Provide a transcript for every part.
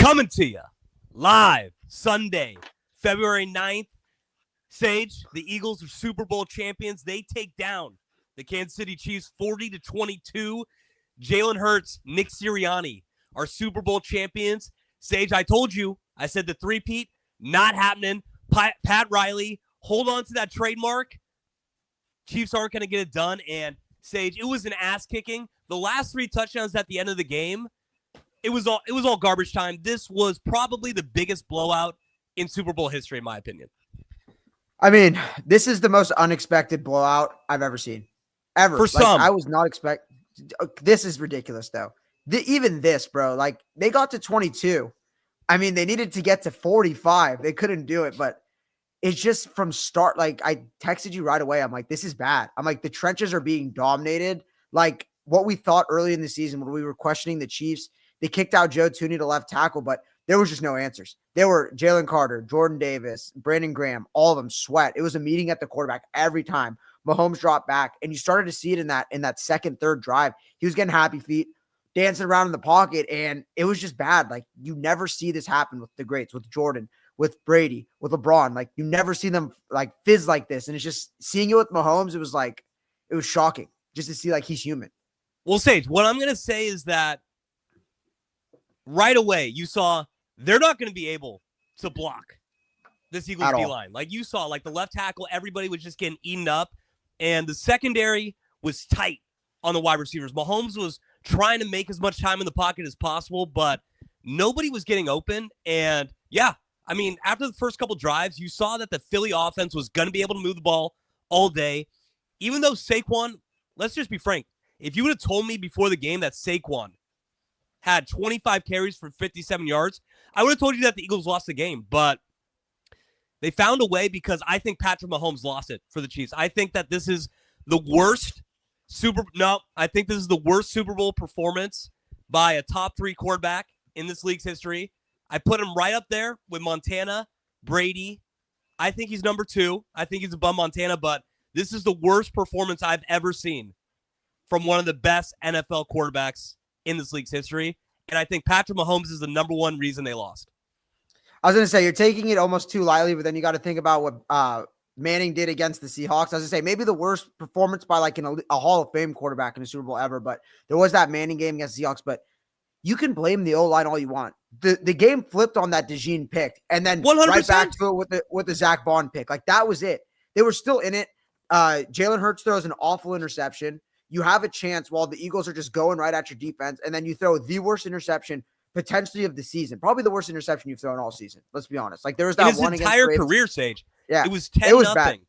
Coming to you live Sunday, February 9th. Sage, the Eagles are Super Bowl champions. They take down the Kansas City Chiefs 40-22. Jalen Hurts, Nick Sirianni are Super Bowl champions. Sage, I told you, I said the three-peat, not happening. Pat Riley, hold on to that trademark. Chiefs aren't going to get it done. And Sage, it was an ass-kicking. The last 3 touchdowns at the end of the game, it was all garbage time. This was probably the biggest blowout in Super Bowl history, in my opinion. I mean, this is the most unexpected blowout I've ever seen. Ever. For some. I was not expecting. This is ridiculous, though. Even this, bro. Like, they got to 22. I mean, they needed to get to 45. They couldn't do it, but it's just from start. Like, I texted you right away. I'm like, this is bad. I'm like, the trenches are being dominated. Like, what we thought early in the season when we were questioning the Chiefs, they kicked out Joe Tooney to left tackle, but there was just no answers. There were Jalen Carter, Jordan Davis, Brandon Graham, all of them sweat. It was a meeting at the quarterback every time. Mahomes dropped back, and you started to see it in that second, third drive. He was getting happy feet, dancing around in the pocket, and it was just bad. Like, you never see this happen with the greats, with Jordan, with Brady, with LeBron. Like, you never see them like fizz like this. And it's just seeing it with Mahomes, it was shocking just to see like he's human. Well, Sage, what I'm going to say is that right away you saw they're not going to be able to block this Eagles D-line. Like, you saw, like, the left tackle, everybody was just getting eaten up, and the secondary was tight on the wide receivers. Mahomes was trying to make as much time in the pocket as possible, but nobody was getting open. And, yeah, I mean, after the first couple drives, you saw that the Philly offense was going to be able to move the ball all day. Even though Saquon, let's just be frank, if you would have told me before the game that Saquon had 25 carries for 57 yards, I would have told you that the Eagles lost the game, but they found a way because I think Patrick Mahomes lost it for the Chiefs. I think that this is the worst Super Bowl performance by a top 3 quarterback in this league's history. I put him right up there with Montana, Brady. I think he's number 2. I think he's above Montana, but this is the worst performance I've ever seen from one of the best NFL quarterbacks in this league's history. And I think Patrick Mahomes is the number 1 reason they lost. I was going to say, you're taking it almost too lightly, but then you got to think about what Manning did against the Seahawks. I was going to say, maybe the worst performance by like a Hall of Fame quarterback in a Super Bowl ever, but there was that Manning game against the Seahawks, but you can blame the O-line all you want. The game flipped on that DeJean pick, and then 100%. Right back to it with the Zach Bond pick. Like, that was it. They were still in it. Jalen Hurts throws an awful interception. You have a chance while the Eagles are just going right at your defense, and then you throw the worst interception potentially of the season, probably the worst interception you've thrown all season. Let's be honest. Like, there was that one against entire career, Sage. Yeah, it was 10-0. Bad.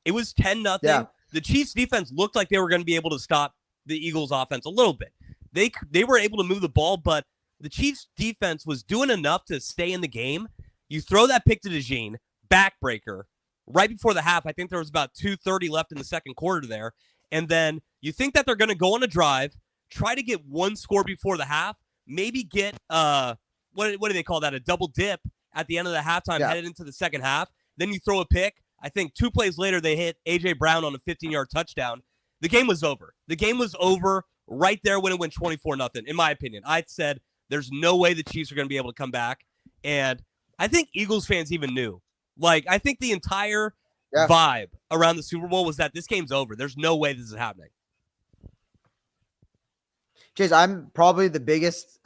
It was 10-0. Yeah. The Chiefs' defense looked like they were going to be able to stop the Eagles' offense a little bit. They were able to move the ball, but the Chiefs' defense was doing enough to stay in the game. You throw that pick to DeJean, backbreaker, right before the half. I think there was about 2:30 left in the second quarter there, and then you think that they're going to go on a drive, try to get one score before the half, maybe get what do they call that? A double dip at the end of the halftime, headed into the second half. Then you throw a pick. I think 2 plays later they hit A.J. Brown on a 15-yard touchdown. The game was over. The game was over right there when it went 24-0. In my opinion, I said there's no way the Chiefs are going to be able to come back, and I think Eagles fans even knew. Like, I think the entire vibe around the Super Bowl was that this game's over. There's no way this is happening. Chase, I'm probably the biggest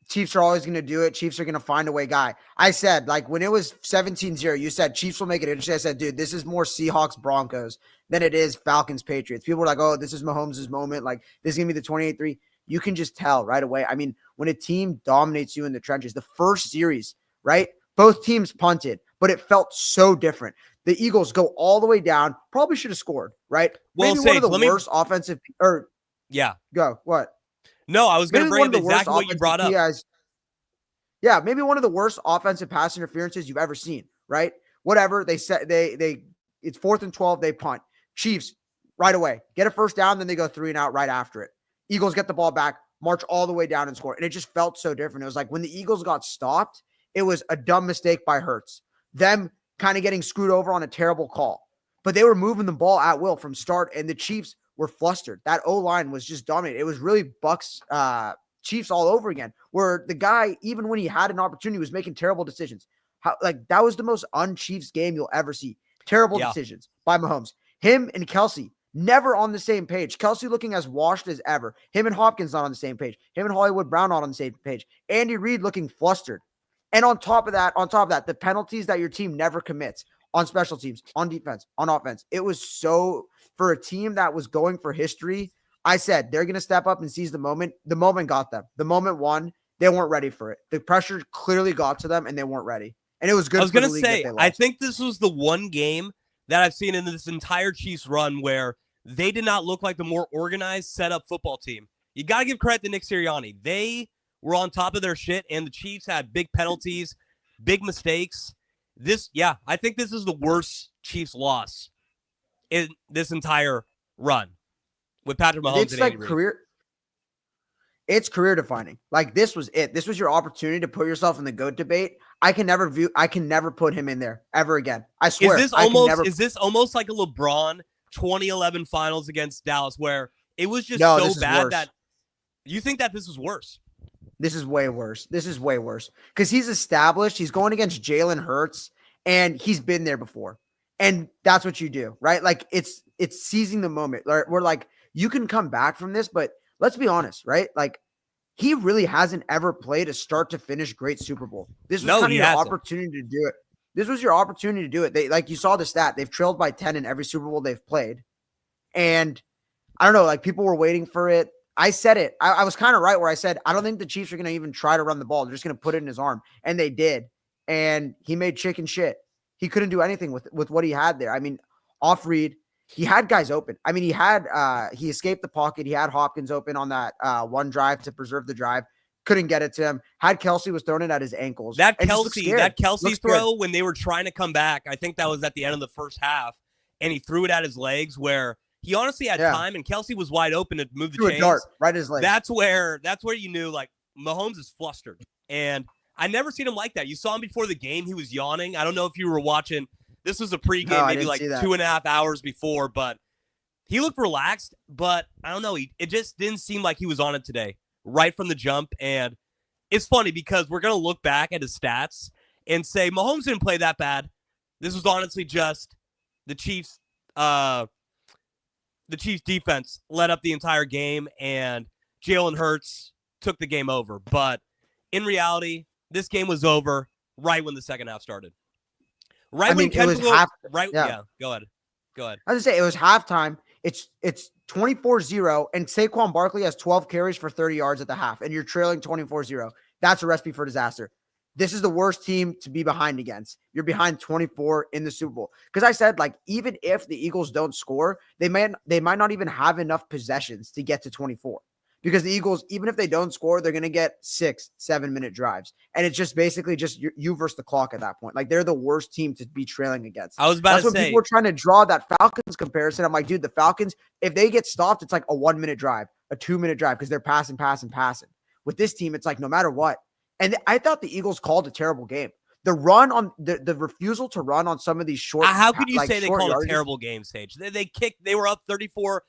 Chiefs are always going to do it. Chiefs are going to find a way guy. I said, like, when it was 17-0, you said Chiefs will make it interesting. I said, dude, this is more Seahawks-Broncos than it is Falcons-Patriots. People were like, oh, this is Mahomes' moment. Like, this is going to be the 28-3. You can just tell right away. I mean, when a team dominates you in the trenches, the first series, right, both teams punted, but it felt so different. The Eagles go all the way down, probably should have scored, right? Well, maybe one of the worst offensive – or yeah. Go. What? No, I was going to bring up exactly what you brought up. Yeah, maybe one of the worst offensive pass interferences you've ever seen, right? Whatever. They said it's 4th and 12, they punt. Chiefs right away. Get a first down, then they go 3 and out right after it. Eagles get the ball back, march all the way down and score. And it just felt so different. It was like when the Eagles got stopped, it was a dumb mistake by Hurts. Them kind of getting screwed over on a terrible call. But they were moving the ball at will from start, and the Chiefs were flustered. That O-line was just dominating. It was really Bucks Chiefs all over again, where the guy, even when he had an opportunity, was making terrible decisions. That was the most un-Chiefs game you'll ever see. Terrible decisions by Mahomes. Him and Kelsey never on the same page. Kelsey looking as washed as ever. Him and Hopkins not on the same page. Him and Hollywood Brown not on the same page. Andy Reid looking flustered. And on top of that, the penalties that your team never commits on special teams, on defense, on offense. It was so, for a team that was going for history, I said they're going to step up and seize the moment. The moment got them. The moment won. They weren't ready for it. The pressure clearly got to them, and they weren't ready. And it was good. I was going to say, I think this was the one game that I've seen in this entire Chiefs run where they did not look like the more organized, set-up football team. You got to give credit to Nick Sirianni. They were on top of their shit, and the Chiefs had big penalties, big mistakes. I think this is the worst Chiefs loss in this entire run with Patrick Mahomes. It's like career. It's career defining. Like, this was it. This was your opportunity to put yourself in the GOAT debate. I can never put him in there ever again. I swear. Is this almost like a LeBron 2011 finals against Dallas where it was just so bad that you think that this was worse? This is way worse. Because he's established. He's going against Jalen Hurts, and he's been there before. And that's what you do, right? Like, it's seizing the moment. We're like, you can come back from this, but let's be honest, right? Like, he really hasn't ever played a start to finish great Super Bowl. This was kind of your opportunity to do it. This was your opportunity to do it. They, like, you saw the stat. They've trailed by 10 in every Super Bowl they've played. And I don't know, like, people were waiting for it. I said it. I was kind of right where I said, I don't think the Chiefs are going to even try to run the ball. They're just going to put it in his arm. And they did. And he made chicken shit. He couldn't do anything with what he had there. I mean, off read, he had guys open. I mean, he escaped the pocket. He had Hopkins open on that one drive to preserve the drive. Couldn't get it to him. Had Kelsey was throwing it at his ankles. That Kelsey throw when they were trying to come back, I think that was at the end of the first half, and he threw it at his legs where he honestly had time, and Kelsey was wide open to move the chains. A dart right at his legs. That's where you knew, like, Mahomes is flustered. And I never seen him like that. You saw him before the game. He was yawning. I don't know if you were watching. This was a pregame, maybe like 2.5 hours before, but he looked relaxed. But I don't know. It just didn't seem like he was on it today, right from the jump. And it's funny because we're going to look back at his stats and say Mahomes didn't play that bad. This was honestly just the Chiefs' defense led up the entire game, and Jalen Hurts took the game over. But in reality, this game was over right when the second half started. Go ahead. I was going to say, it was halftime. It's 24-0, and Saquon Barkley has 12 carries for 30 yards at the half, and you're trailing 24-0. That's a recipe for disaster. This is the worst team to be behind against. You're behind 24 in the Super Bowl. Because I said, like, even if the Eagles don't score, they might not even have enough possessions to get to 24. Because the Eagles, even if they don't score, they're going to get 6-7 minute drives. And it's just basically just you versus the clock at that point. Like, they're the worst team to be trailing against. I was about to say. That's when people were trying to draw that Falcons comparison. I'm like, dude, the Falcons, if they get stopped, it's like a 1 minute drive, a 2 minute drive, because they're passing. With this team, it's like no matter what. And I thought the Eagles called a terrible game. The run on the refusal to run on some of these short. How could you say they called a terrible game, Sage? They were up 34-0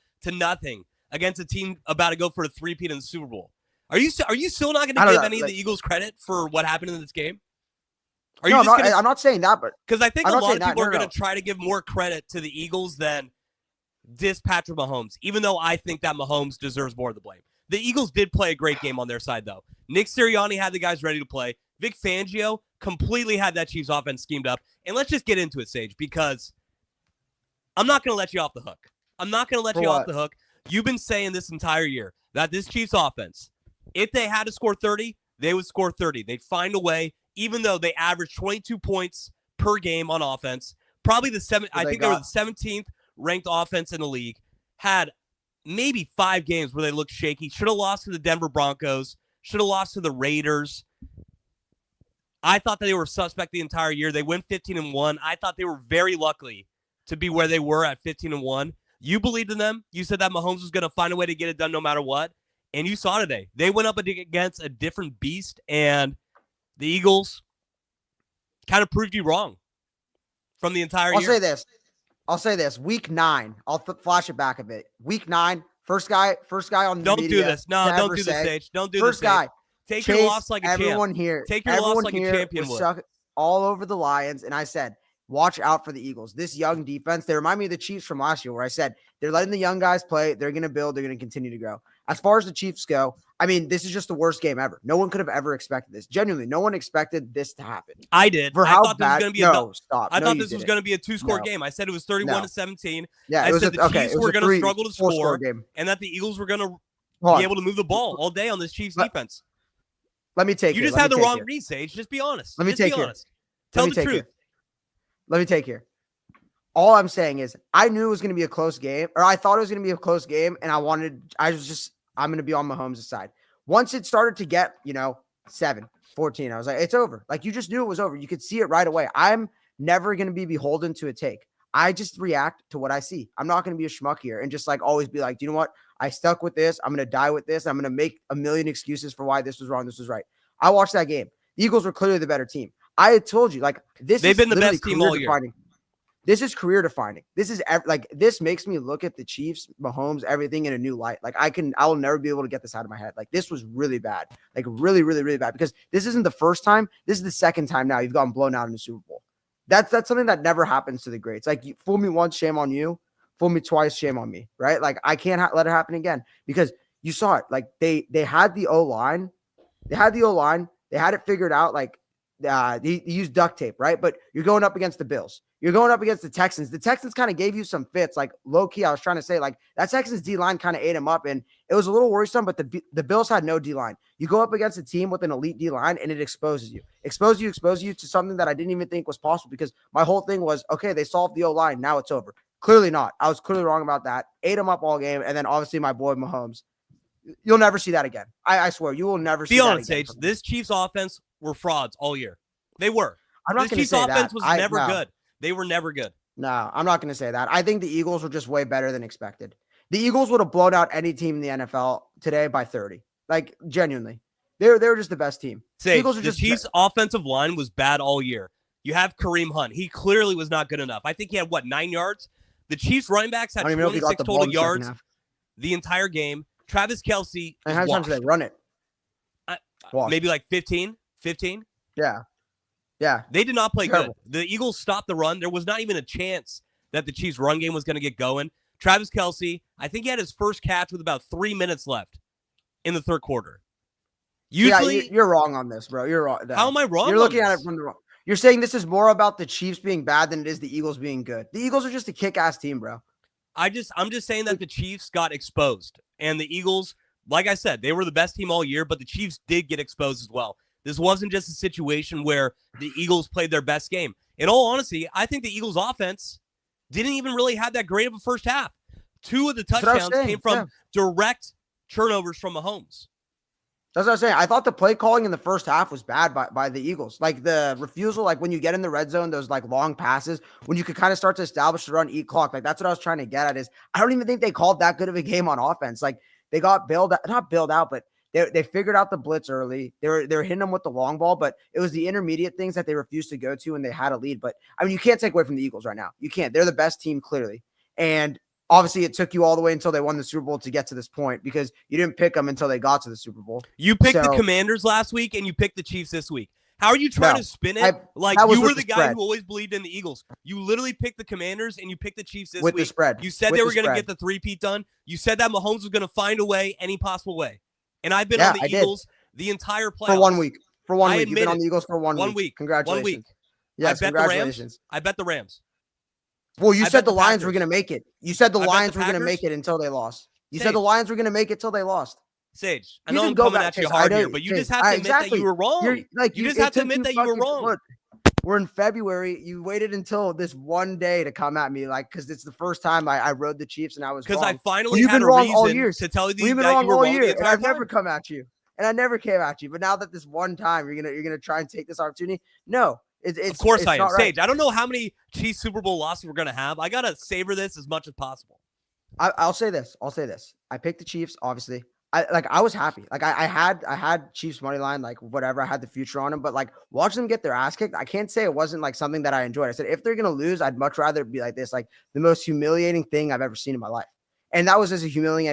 against a team about to go for a three-peat in the Super Bowl. Are you still not going to give any of the Eagles credit for what happened in this game? I'm not saying that, but because I think a lot of people are going to try to give more credit to the Eagles than diss Patrick Mahomes, even though I think that Mahomes deserves more of the blame. The Eagles did play a great game on their side, though. Nick Sirianni had the guys ready to play. Vic Fangio completely had that Chiefs offense schemed up. And let's just get into it, Sage, because I'm not going to let you off the hook. You've been saying this entire year that this Chiefs offense, if they had to score 30, they would score 30. They'd find a way, even though they averaged 22 points per game on offense. Probably they were the 17th ranked offense in the league. Had maybe 5 games where they looked shaky. Should have lost to the Denver Broncos. Should have lost to the Raiders. I thought that they were suspect the entire year. They went 15-1. I thought they were very lucky to be where they were at 15-1. You believed in them. You said that Mahomes was going to find a way to get it done no matter what. And you saw today. They went up against a different beast, and the Eagles kind of proved you wrong from the entire year. I'll say this. Week 9. I'll flash it back a bit. Week 9, First guy on the Don't media do this. No, don't do this, Sage. Don't do this, first guy. Sage. Take Chase, your loss like a everyone champ. here. Take your everyone loss like here a champion was would. suck all over the Lions, and I said, watch out for the Eagles. This young defense, they remind me of the Chiefs from last year, where I said they're letting the young guys play. They're going to build. They're going to continue to grow. As far as the Chiefs go, I mean, this is just the worst game ever. No one could have ever expected this. Genuinely, no one expected this to happen. I did. For I how thought this was bad? going to be No, stop. I No, thought you this was didn't. going to be a 2-score No. game. I said it was 31-17. Yeah, I it was said the Chiefs were going to struggle to score, game. and that the Eagles were going to be able to move the ball all day on this Chiefs defense. Let me take You it. just had the wrong read, Sage. Just be honest. Let me take it. Tell the truth. Let me take here. All I'm saying is I knew it was going to be a close game, or I thought it was going to be a close game, and I'm going to be on Mahomes' side. Once it started to get, 7, 14, I was like, it's over. Like, you just knew it was over. You could see it right away. I'm never going to be beholden to a take. I just react to what I see. I'm not going to be a schmuck here and just like always be like, do you know what? I stuck with this. I'm going to die with this. I'm going to make a million excuses for why this was wrong. This was right. I watched that game. The Eagles were clearly the better team. I had told you, like, they've been the best team all year. This is career defining. This makes me look at the Chiefs, Mahomes, everything in a new light. Like, I will never be able to get this out of my head. Like, this was really bad. Like, really, really, really bad, because this isn't the first time. This is the second time now you've gotten blown out in the Super Bowl. That's something that never happens to the greats. Like, you fool me once, shame on you. Fool me twice, shame on me. Right? Like, I can't let it happen again, because you saw it. Like, they had the O-line. They had the O-line. They had it figured out. Like, he used duct tape, right? But you're going up against the Bills. You're going up against the Texans. The Texans kind of gave you some fits. Like, low-key, I was trying to say, like, that Texans D-line kind of ate him up, and it was a little worrisome, but the Bills had no D-line. You go up against a team with an elite D-line, and it exposes you. Expose you to something that I didn't even think was possible, because my whole thing was, okay, they solved the O-line. Now it's over. Clearly not. I was clearly wrong about that. Ate him up all game, and then obviously my boy Mahomes. You'll never see that again. I swear, you will never see that again. Be honest, Sage. This Chiefs offense were frauds all year. They were. I'm not going to say that. This Chiefs offense was never good. They were never good. No, I'm not going to say that. I think the Eagles were just way better than expected. The Eagles would have blown out any team in the NFL today by 30. Like, genuinely. They were just the best team. The Chiefs' offensive line was bad all year. You have Kareem Hunt. He clearly was not good enough. I think he had, 9 yards? The Chiefs running backs had 26 total yards the entire game. Travis Kelce. And how many times did they run it? Maybe like 15? 15? Yeah. Yeah. They did not play good. The Eagles stopped the run. There was not even a chance that the Chiefs' run game was going to get going. Travis Kelce, I think he had his first catch with about 3 minutes left in the third quarter. Usually, you're wrong on this, bro. You're wrong. How am I wrong? You're looking at it from the wrong. You're saying this is more about the Chiefs being bad than it is the Eagles being good. The Eagles are just a kick-ass team, bro. I'm just saying that the Chiefs got exposed, and the Eagles, like I said, they were the best team all year, but the Chiefs did get exposed as well. This wasn't just a situation where the Eagles played their best game. In all honesty, I think the Eagles' offense didn't even really have that great of a first half. 2 of the touchdowns came from direct turnovers from Mahomes. That's what I was saying. I thought the play calling in the first half was bad by the Eagles. Like, the refusal, like when you get in the red zone, those like long passes, when you could kind of start to establish the run, eat clock. Like, that's what I was trying to get at is I don't even think they called that good of a game on offense. Like, they got not bailed out, but they figured out the blitz early. They were hitting them with the long ball, but it was the intermediate things that they refused to go to when they had a lead. But I mean, you can't take away from the Eagles right now. You can't. They're the best team clearly. And obviously it took you all the way until they won the Super Bowl to get to this point, because you didn't pick them until they got to the Super Bowl. You picked the Commanders last week and you picked the Chiefs this week. How are you trying to spin it? You were the guy who always believed in the Eagles. You literally picked the Commanders and you picked the Chiefs this week. With the spread. You said they were going to get the three-peat done. You said that Mahomes was going to find a way, any possible way. And I've been on the Eagles the entire playoffs. For 1 week. For 1 week. You've been on the Eagles for 1 week. 1 week. Congratulations. 1 week. Yes, congratulations. I bet the Rams. Well, you said the Lions were going to make it. You said the Lions were going to make it until they lost. You said the Lions were going to make it till they lost. Sage, I know I'm coming at you hard here, but you just have to admit that you were wrong. You just have to admit that you were wrong. We're in February. You waited until this one day to come at me, like, because it's the first time I rode the Chiefs and I was wrong. Because I finally had a reason to tell you that you were wrong all year. And I've never come at you. And I never came at you. But now that this one time you're gonna try and take this opportunity, no. Of course I am. Sage, I don't know how many Chiefs Super Bowl losses we're gonna have. I gotta savor this as much as possible. I'll say this. I picked the Chiefs, obviously. I was happy. Like, I had Chiefs money line, like whatever. I had the future on them, but like watching them get their ass kicked, I can't say it wasn't like something that I enjoyed. I said, if they're gonna lose, I'd much rather be like this, like the most humiliating thing I've ever seen in my life. And that was as humiliating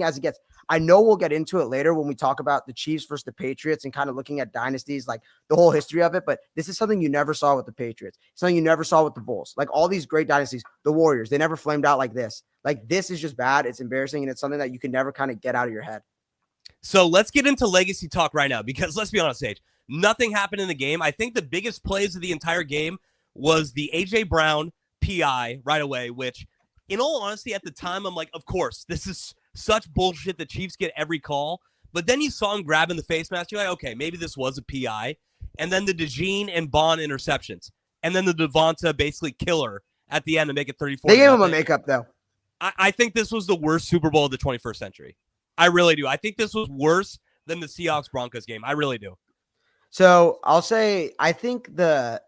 as it gets. I know we'll get into it later when we talk about the Chiefs versus the Patriots and kind of looking at dynasties, like the whole history of it. But this is something you never saw with the Patriots, something you never saw with the Bulls. Like all these great dynasties, the Warriors, they never flamed out like this. Like this is just bad. It's embarrassing. And it's something that you can never kind of get out of your head. So let's get into legacy talk right now, because let's be honest, Sage, nothing happened in the game. I think the biggest plays of the entire game was the A.J. Brown PI right away, which in all honesty, at the time, I'm like, of course, this is such bullshit. The Chiefs get every call. But then you saw him grabbing the face mask. You're like, okay, maybe this was a PI. And then the DeJean and Bond interceptions. And then the Devonta basically killer at the end to make it 34. They gave him a makeup, though. I think this was the worst Super Bowl of the 21st century. I really do. I think this was worse than the Seahawks-Broncos game. I really do. So I'll say, I think the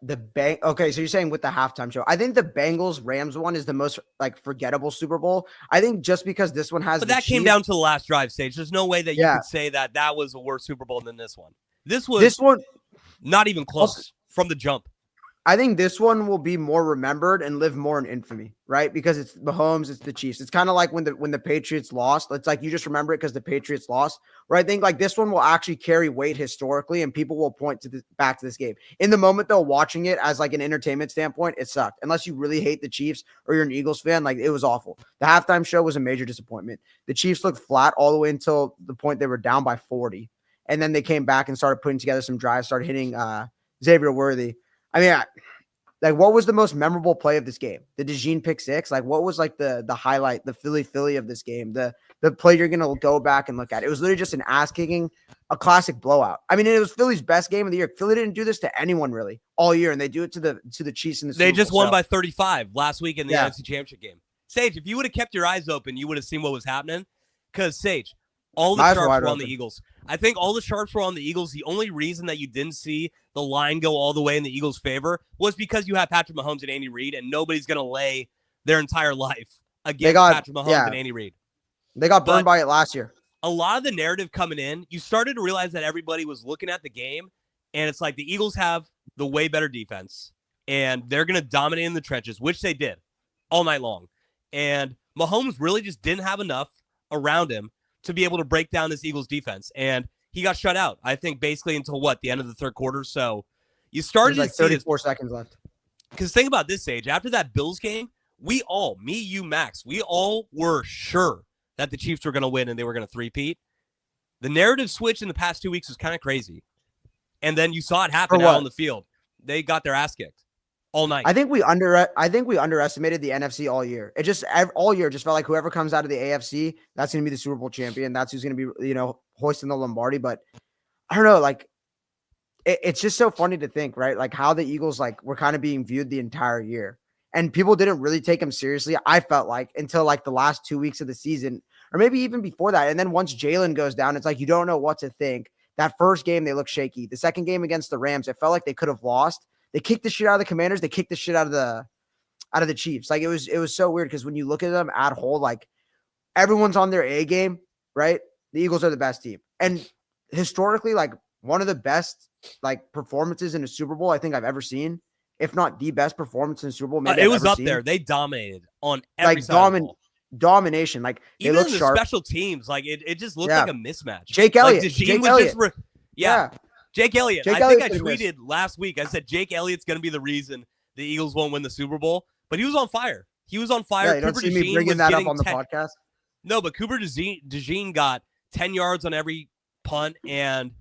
okay, so you're saying with the halftime show, I think the Bengals-Rams one is the most like forgettable Super Bowl. I think just because this one has, but that came down to the last drive stage. There's no way that you could say that that was a worse Super Bowl than this one. This one not even close from the jump. I think this one will be more remembered and live more in infamy, right? Because it's Mahomes, it's the Chiefs. It's kind of like when the Patriots lost. It's like you just remember it because the Patriots lost. Where I think like this one will actually carry weight historically, and people will point to back to this game. In the moment, though, watching it as like an entertainment standpoint, it sucked. Unless you really hate the Chiefs or you're an Eagles fan, like it was awful. The halftime show was a major disappointment. The Chiefs looked flat all the way until the point they were down by 40, and then they came back and started putting together some drives, started hitting Xavier Worthy. I mean, like, what was the most memorable play of this game? The DeJean pick six? Like, what was like the highlight, the Philly of this game? The play you're gonna go back and look at. It was literally just an ass kicking, a classic blowout. I mean, it was Philly's best game of the year. Philly didn't do this to anyone really all year, and they do it to the Chiefs in the Super Bowl. They just won by 35 last week in the NFC Championship game. Sage, if you would have kept your eyes open, you would have seen what was happening. Because Sage, all the sharps were on the Eagles. I think all the sharps were on the Eagles. The only reason that you didn't see the line go all the way in the Eagles' favor was because you have Patrick Mahomes and Andy Reid, and nobody's going to lay their entire life against Patrick Mahomes and Andy Reid. They got burned by it last year. A lot of the narrative coming in, you started to realize that everybody was looking at the game, and it's like the Eagles have the way better defense, and they're going to dominate in the trenches, which they did all night long. And Mahomes really just didn't have enough around him to be able to break down this Eagles defense. And he got shut out, I think, basically until the end of the third quarter. So you started like 34 seconds left. Because think about this, Sage. After that Bills game, we all, me, you, Max, we all were sure that the Chiefs were going to win and they were going to three-peat. The narrative switch in the past 2 weeks was kind of crazy. And then you saw it happen out on the field. They got their ass kicked all night. I think we underestimated the NFC all year. It just all year just felt like whoever comes out of the AFC, that's going to be the Super Bowl champion. That's who's going to be, hoisting the Lombardi. But I don't know, like it's just so funny to think, right? Like how the Eagles were kind of being viewed the entire year, and people didn't really take them seriously. I felt like until like the last 2 weeks of the season, or maybe even before that. And then once Jalen goes down, it's like you don't know what to think. That first game, they looked shaky. The second game against the Rams, it felt like they could have lost. They kicked the shit out of the Commanders. They kicked the shit out of the Chiefs. Like it was so weird because when you look at them at whole, like everyone's on their A game, right? The Eagles are the best team, and historically, like one of the best like performances in a Super Bowl I think I've ever seen, if not the best performance in a Super Bowl. Maybe it was up there. They dominated on every side. Domination. Like they even look in the sharp. Special teams, like it just looked like a mismatch. Jake Elliott. Like, Jake Elliott. Jake Elliott. I think I tweeted last week. I said Jake Elliott's going to be the reason the Eagles won't win the Super Bowl. But he was on fire. He was on fire. Yeah, you don't see me bringing that up on the podcast. No, but Cooper DeJean got 10 yards on every punt. And,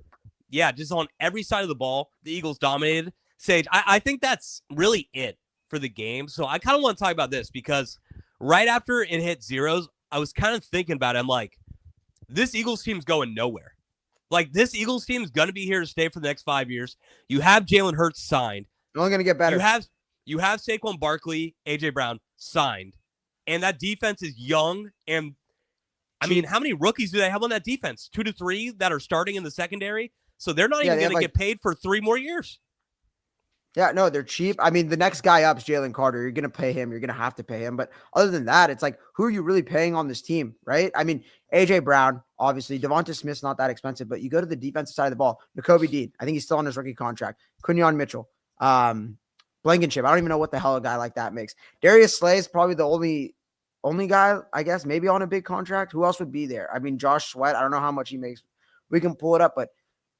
just on every side of the ball, the Eagles dominated. Sage, I think that's really it for the game. So I kind of want to talk about this because right after it hit zeros, I was kind of thinking about it. I'm like, this Eagles team's going nowhere. Like, this Eagles team is going to be here to stay for the next 5 years. You have Jalen Hurts signed. They're only going to get better. You have Saquon Barkley, A.J. Brown signed. And that defense is young. And, I mean, how many rookies do they have on that defense? 2 to 3 that are starting in the secondary? So they're not even going to get paid for 3 more years. Yeah, no, they're cheap. I mean, the next guy up is Jalen Carter. You're going to pay him. You're going to have to pay him. But other than that, it's like, who are you really paying on this team, right? I mean, A.J. Brown, obviously. Devonta Smith's not that expensive, but you go to the defensive side of the ball. Nakobe Dean, I think he's still on his rookie contract. Quinyon Mitchell, Blankenship. I don't even know what the hell a guy like that makes. Darius Slay is probably the only only guy, I guess, maybe on a big contract. Who else would be there? I mean, Josh Sweat. I don't know how much he makes. We can pull it up, but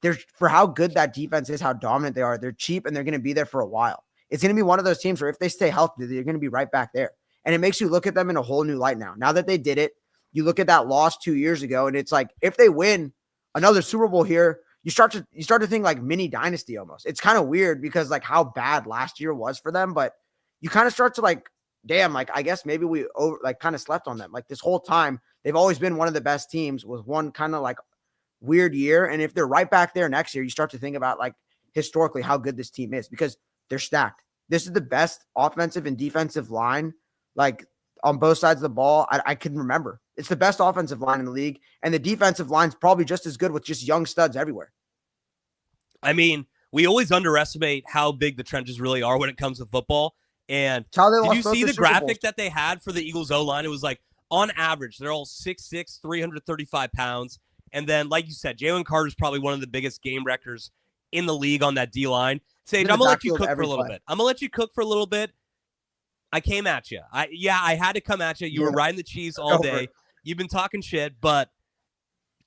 there's for how good that defense is, how dominant they are. They're cheap and they're going to be there for a while. It's going to be one of those teams where if they stay healthy, they're going to be right back there. And it makes you look at them in a whole new light now. Now that they did it, you look at that loss 2 years ago, and it's like if they win another Super Bowl here, you start to think like mini dynasty almost. It's kind of weird because like how bad last year was for them, but you kind of start to like, damn, like I guess maybe we kind of slept on them. Like this whole time, they've always been one of the best teams with one kind of like weird year. And if they're right back there next year, you start to think about like historically how good this team is because they're stacked. This is the best offensive and defensive line, like on both sides of the ball. I can remember. It's the best offensive line in the league, and the defensive line's probably just as good with just young studs everywhere. I mean, we always underestimate how big the trenches really are when it comes to football. And did you see the graphic that they had for the Eagles O-line? It was like, on average, they're all 6'6", 335 pounds. And then, like you said, Jalen Carter's probably one of the biggest game wreckers in the league on that D-line. Sage, I'm going to let you cook for a little bit. I'm going to let you cook for a little bit. I came at you. I had to come at you. You were riding the cheese all day. You've been talking shit, but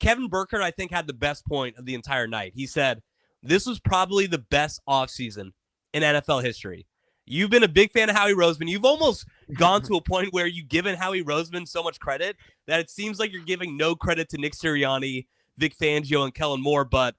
Kevin Burkhardt, I think, had the best point of the entire night. He said, this was probably the best offseason in NFL history. You've been a big fan of Howie Roseman. You've almost gone to a point where you've given Howie Roseman so much credit that it seems like you're giving no credit to Nick Sirianni, Vic Fangio, and Kellen Moore. But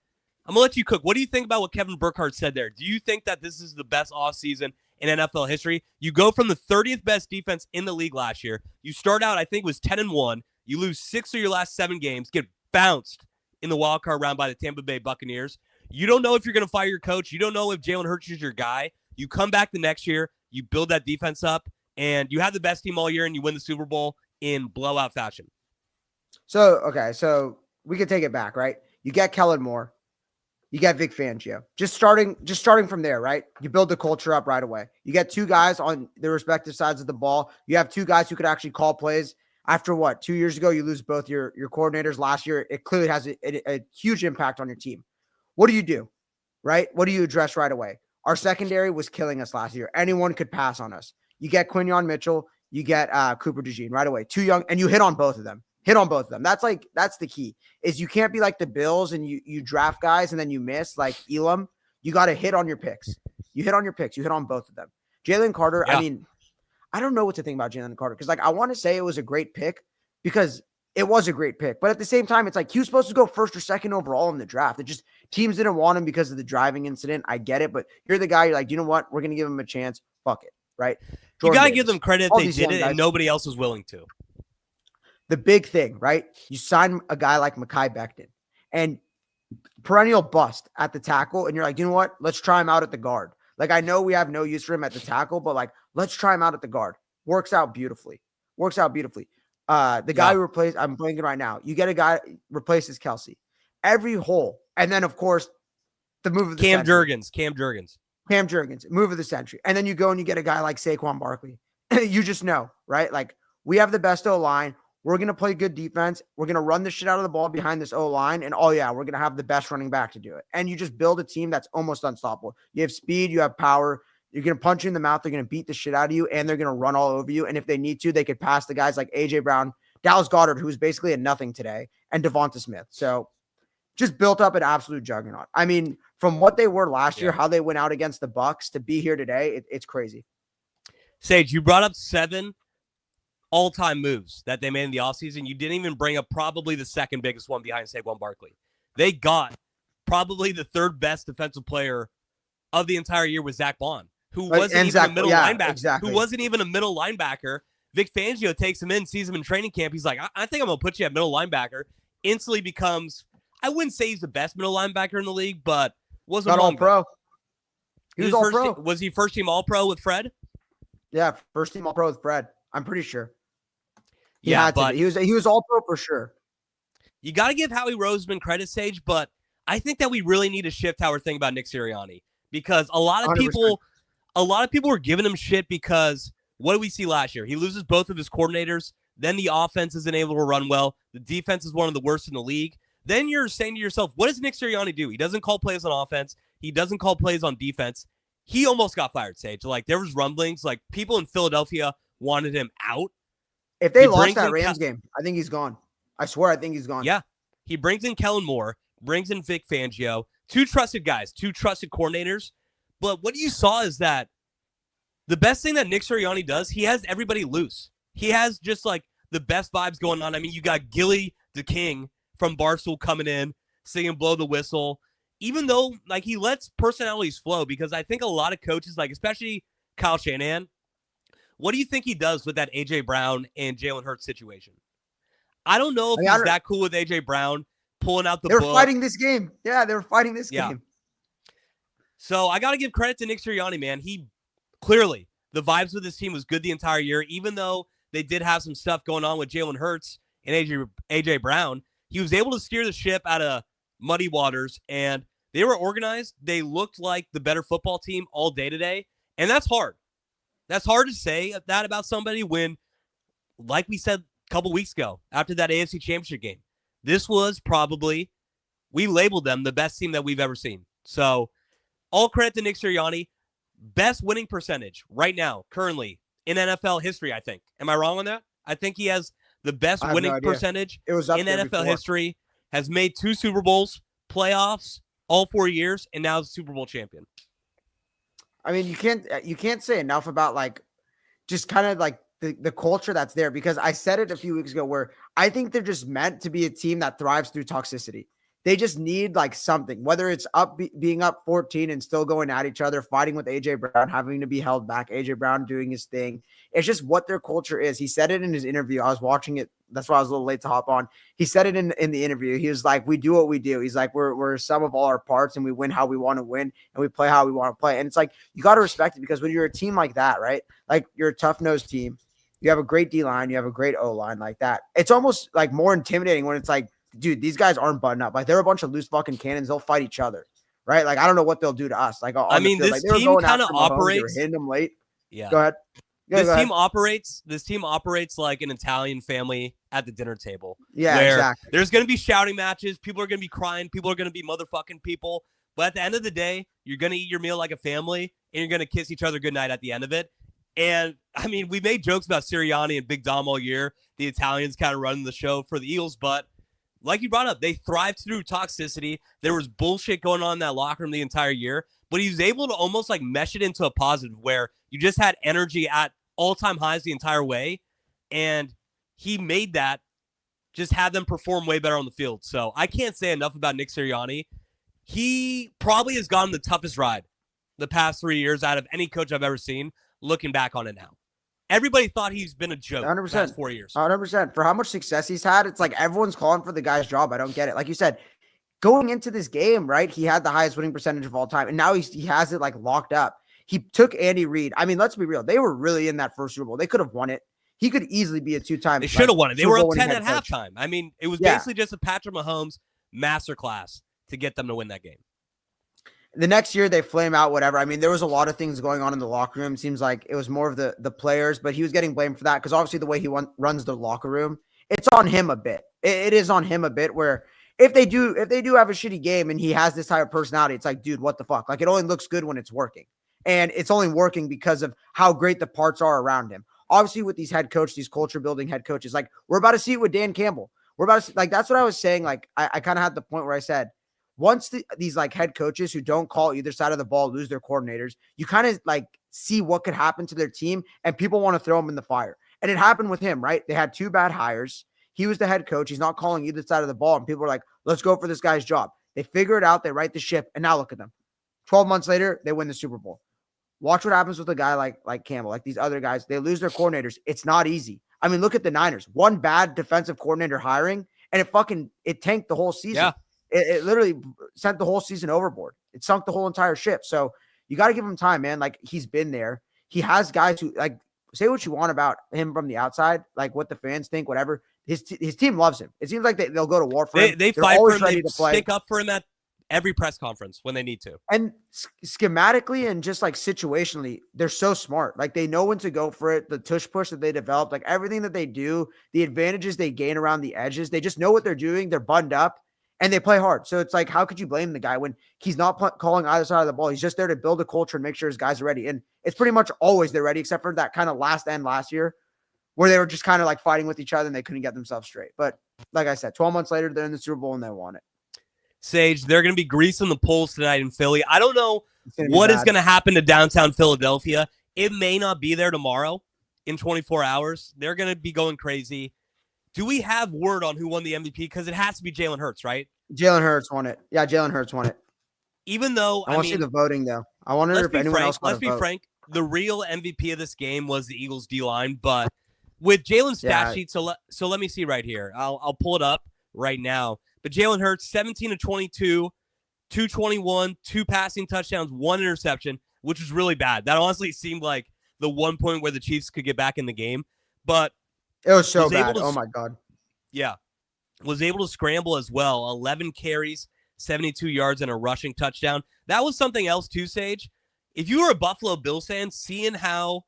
I'm going to let you cook. What do you think about what Kevin Burkhardt said there? Do you think that this is the best offseason in NFL history? You go from the 30th best defense in the league last year. You start out, I think it was 10-1. You lose 6 of your last 7 games, get bounced in the wild card round by the Tampa Bay Buccaneers. You don't know if you're going to fire your coach. You don't know if Jalen Hurts is your guy. You come back the next year, you build that defense up, and you have the best team all year, and you win the Super Bowl in blowout fashion. So we could take it back, right? You get Kellen Moore. You get Vic Fangio. Just starting from there, right? You build the culture up right away. You get 2 guys on their respective sides of the ball. You have 2 guys who could actually call plays. After 2 years ago, you lose both your coordinators. Last year, it clearly has a huge impact on your team. What do you do, right? What do you address right away? Our secondary was killing us last year. Anyone could pass on us. You get Quinyon Mitchell. You get Cooper DeJean right away. 2 young, and you hit on both of them. That's the key is you can't be like the Bills and you draft guys and then you miss like Elam. You got to hit on your picks. You hit on both of them. Jalen Carter. Yeah. I mean, I don't know what to think about Jalen Carter. Cause like, I want to say it was a great pick because it was a great pick, but at the same time, it's like he was supposed to go 1st or 2nd overall in the draft. It just teams didn't want him because of the driving incident. I get it, but you're the guy. You're like, you know what? We're going to give him a chance. Fuck it. Right. You got to give them credit. They did it and nobody else was willing to. The big thing, right? You sign a guy like Mekhi Becton and perennial bust at the tackle. And you're like, you know what? Let's try him out at the guard. Like, I know we have no use for him at the tackle, but like, let's try him out at the guard. Works out beautifully. The guy who replaced, I'm blanking right now. You get a guy replaces Kelsey. Every hole. And then, of course, the move of the Cam century. Cam Jurgens, move of the century. And then you go and you get a guy like Saquon Barkley. You just know, right? Like, we have the best O-line. We're going to play good defense. We're going to run the shit out of the ball behind this O-line. And, oh, yeah, we're going to have the best running back to do it. And you just build a team that's almost unstoppable. You have speed. You have power. You're going to punch you in the mouth. They're going to beat the shit out of you, and they're going to run all over you. And if they need to, they could pass the guys like A.J. Brown, Dallas Goedert, who was basically a nothing today, and Devonta Smith. So just built up an absolute juggernaut. I mean, from what they were last year, how they went out against the Bucs to be here today, it's crazy. Sage, you brought up 7 all-time moves that they made in the offseason. You didn't even bring up probably the second biggest one behind Saquon Barkley. They got probably the 3rd best defensive player of the entire year with Zach Bond, who wasn't even a middle linebacker. Exactly. Who wasn't even a middle linebacker. Vic Fangio takes him in, sees him in training camp. He's like, I think I'm going to put you at middle linebacker. Instantly becomes, I wouldn't say he's the best middle linebacker in the league, but wasn't all pro. He was all pro. Was he first team all pro with Fred? Yeah, first team all pro with Fred. I'm pretty sure. He was all pro for sure. You got to give Howie Roseman credit, Sage, but I think that we really need to shift how we're thinking about Nick Sirianni because a lot of 100%. People were giving him shit because what did we see last year? He loses both of his coordinators. Then the offense isn't able to run well. The defense is one of the worst in the league. Then you're saying to yourself, what does Nick Sirianni do? He doesn't call plays on offense. He doesn't call plays on defense. He almost got fired, Sage. Like, there was rumblings. Like, people in Philadelphia wanted him out. If they lost that Rams game, I think he's gone. I swear, I think he's gone. Yeah. He brings in Kellen Moore, brings in Vic Fangio, two trusted guys, two trusted coordinators. But what you saw is that the best thing that Nick Sirianni does, he has everybody loose. He has just like the best vibes going on. I mean, you got Gilly the King from Barstool coming in, singing Blow the Whistle. Even though, like, he lets personalities flow, because I think a lot of coaches, like, especially Kyle Shanahan, what do you think he does with that A.J. Brown and Jalen Hurts situation? I don't know if he's that cool with A.J. Brown pulling out the book. They're fighting this game. Yeah, they're fighting this game. So I got to give credit to Nick Sirianni, man. He clearly, the vibes with this team was good the entire year, even though they did have some stuff going on with Jalen Hurts and A.J. Brown. He was able to steer the ship out of muddy waters, and they were organized. They looked like the better football team all day today, and that's hard. That's hard to say that about somebody when, like we said a couple weeks ago, after that AFC Championship game, this was probably, we labeled them the best team that we've ever seen. So all credit to Nick Sirianni. Best winning percentage right now, currently, in NFL history, I think. Am I wrong on that? I think he has the best winning percentage in NFL history, has made 2 Super Bowls, playoffs, all 4 years, and now is Super Bowl champion. I mean, you can't say enough about, like, just kind of like the culture that's there, because I said it a few weeks ago where I think they're just meant to be a team that thrives through toxicity. They just need like something, whether it's being up 14 and still going at each other, fighting with A.J. Brown, having to be held back, A.J. Brown doing his thing. It's just what their culture is. He said it in his interview. I was watching it. That's why I was a little late to hop on. He said it in the interview. He was like, we do what we do. He's like, we're sum of all our parts, and we win how we want to win, and we play how we want to play. And it's like, you got to respect it, because when you're a team like that, right? Like, you're a tough-nosed team. You have a great D-line. You have a great O-line like that. It's almost like more intimidating when it's like, dude, these guys aren't buttoned up. Like, they're a bunch of loose fucking cannons. They'll fight each other, right? Like, I don't know what they'll do to us. Like, I mean, this team kind of operates. They were hitting them late. Yeah. Go ahead. This team operates like an Italian family at the dinner table. Yeah, exactly. There's going to be shouting matches. People are going to be crying. People are going to be motherfucking people. But at the end of the day, you're going to eat your meal like a family, and you're going to kiss each other goodnight at the end of it. And, I mean, we made jokes about Sirianni and Big Dom all year. The Italians kind of running the show for the Eagles, but like you brought up, they thrived through toxicity. There was bullshit going on in that locker room the entire year, but he was able to almost like mesh it into a positive where you just had energy at all-time highs the entire way, and he made that, just had them perform way better on the field. So I can't say enough about Nick Sirianni. He probably has gotten the toughest ride the past 3 years out of any coach I've ever seen, looking back on it now. Everybody thought he's been a joke 100%. The past 4 years. 100%. For how much success he's had, it's like everyone's calling for the guy's job. I don't get it. Like you said, going into this game, right, he had the highest winning percentage of all time, and now he has it like locked up. He took Andy Reid. I mean, let's be real. They were really in that first Super Bowl. They could have won it. He could easily be a 2-time. They should have won it. They were up 10 at halftime. I mean, it was basically just a Patrick Mahomes masterclass to get them to win that game. The next year, they flame out, whatever. I mean, there was a lot of things going on in the locker room. It seems like it was more of the players, but he was getting blamed for that because obviously the way he runs the locker room, it's on him a bit. It is on him a bit where if they do have a shitty game and he has this type of personality, it's like, dude, what the fuck? Like, it only looks good when it's working. And it's only working because of how great the parts are around him. Obviously, with these head coaches, these culture-building head coaches, like, we're about to see it with Dan Campbell. We're about to see, like, that's what I was saying. Like, I kind of had the point where I said, once these, like, head coaches who don't call either side of the ball lose their coordinators, you kind of, like, see what could happen to their team, and people want to throw them in the fire. And it happened with him, right? They had 2 bad hires. He was the head coach. He's not calling either side of the ball, and people are like, let's go for this guy's job. They figure it out. They right the ship, and now look at them. 12 months later, they win the Super Bowl. Watch what happens with a guy like Campbell, like these other guys. They lose their coordinators. It's not easy. I mean, look at the Niners. One bad defensive coordinator hiring, and it tanked the whole season. Yeah. It literally sent the whole season overboard. It sunk the whole entire ship. So you got to give him time, man. Like, he's been there. He has guys who, like, say what you want about him from the outside, like what the fans think, whatever. His team loves him. It seems like they'll go to war for him. They fight for him. They stick up for him at every press conference when they need to. And schematically and just like situationally, they're so smart. Like, they know when to go for it. The tush push that they developed, like everything that they do, the advantages they gain around the edges, they just know what they're doing. They're buttoned up and they play hard. So it's like, how could you blame the guy when he's not calling either side of the ball? He's just there to build a culture and make sure his guys are ready. And it's pretty much always they're ready, except for that kind of last year where they were just kind of like fighting with each other and they couldn't get themselves straight. But like I said, 12 months later, they're in the Super Bowl and they won it. Sage, they're going to be greasing the polls tonight in Philly. I don't know what is going to happen to downtown Philadelphia. It may not be there tomorrow in 24 hours. They're going to be going crazy. Do we have word on who won the MVP? Because it has to be Jalen Hurts, right? Jalen Hurts won it. Yeah, Jalen Hurts won it. Even though, I want to see the voting, though. I wonder if anyone else got a vote. Let's be frank. The real MVP of this game was the Eagles D-line, but with Jalen's stat sheet, so let me see right here. I'll pull it up right now. But Jalen Hurts, 17 of 22, 221, 2 passing touchdowns, 1 interception, which was really bad. That honestly seemed like the one point where the Chiefs could get back in the game. But it was so bad. Oh, my God. Yeah. Was able to scramble as well. 11 carries, 72 yards, and a rushing touchdown. That was something else too, Sage. If you were a Buffalo Bills fan, seeing how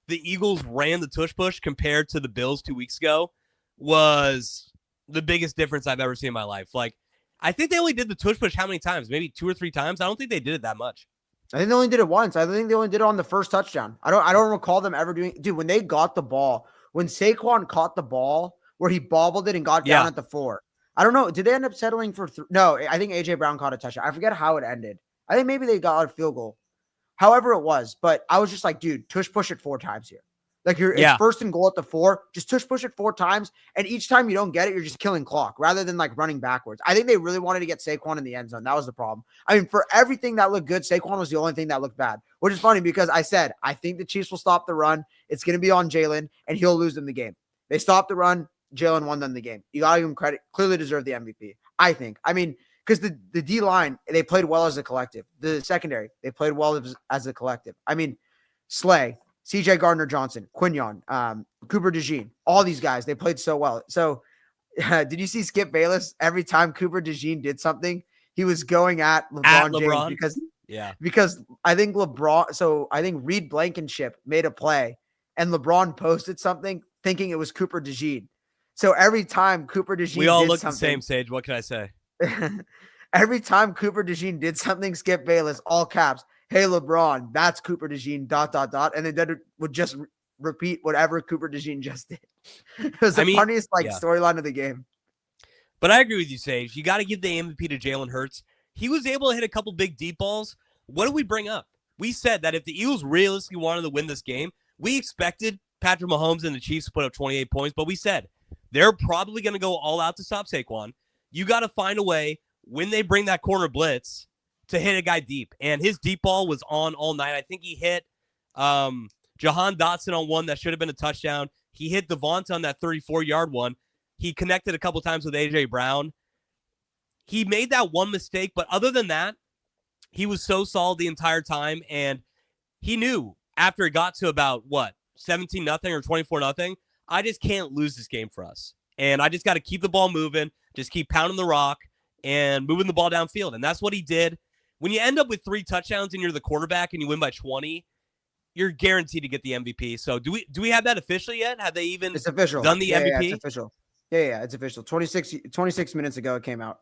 the Eagles ran the tush push compared to the Bills 2 weeks ago was the biggest difference I've ever seen in my life. Like, I think they only did the tush push how many times? Maybe 2 or 3 times? I don't think they did it that much. I think they only did it once. I think they only did it on the first touchdown. I don't recall them ever doing. Dude, when they got the ball, when Saquon caught the ball where he bobbled it and got down at the 4. I don't know. Did they end up settling for 3? No, I think AJ Brown caught a touchdown. I forget how it ended. I think maybe they got a field goal. However it was, but I was just like, dude, tush push it 4 times here. Like it's first and goal at the 4. Just tush push it 4 times. And each time you don't get it, you're just killing clock rather than like running backwards. I think they really wanted to get Saquon in the end zone. That was the problem. I mean, for everything that looked good, Saquon was the only thing that looked bad, which is funny because I said, I think the Chiefs will stop the run. It's going to be on Jalen and he'll lose them the game. They stopped the run. Jalen won them the game. You got to give him credit. Clearly deserved the MVP, I think. I mean, because the D-line, they played well as a collective. The secondary, they played well as a collective. I mean, Slay, C.J. Gardner-Johnson, Quinyon, Cooper DeJean, all these guys, they played so well. So did you see Skip Bayless? Every time Cooper DeJean did something, he was going at LeBron James because I think Reed Blankenship made a play and LeBron posted something thinking it was Cooper DeJean. So every time Cooper DeJean we all look the same, Sage. What can I say? Every time Cooper DeJean did something, Skip Bayless, all caps, hey, LeBron, that's Cooper DeJean, ... And then would just repeat whatever Cooper DeJean just did. It was the funniest storyline of the game. But I agree with you, Sage. You got to give the MVP to Jalen Hurts. He was able to hit a couple big deep balls. What did we bring up? We said that if the Eagles realistically wanted to win this game, we expected Patrick Mahomes and the Chiefs to put up 28 points, but we said they're probably going to go all out to stop Saquon. You got to find a way when they bring that corner blitz to hit a guy deep. And his deep ball was on all night. I think he hit Jahan Dotson on one that should have been a touchdown. He hit Devonta on that 34-yard one. He connected a couple times with A.J. Brown. He made that one mistake, but other than that, he was so solid the entire time. And he knew after it got to about, 17-0 or 24-0, I just can't lose this game for us. And I just got to keep the ball moving, just keep pounding the rock and moving the ball downfield. And that's what he did. When you end up with 3 touchdowns and you're the quarterback and you win by 20, you're guaranteed to get the MVP. So do we have that officially yet? Have they even it's official. Done the MVP? Yeah, it's official. Yeah, it's official. 26 minutes ago it came out.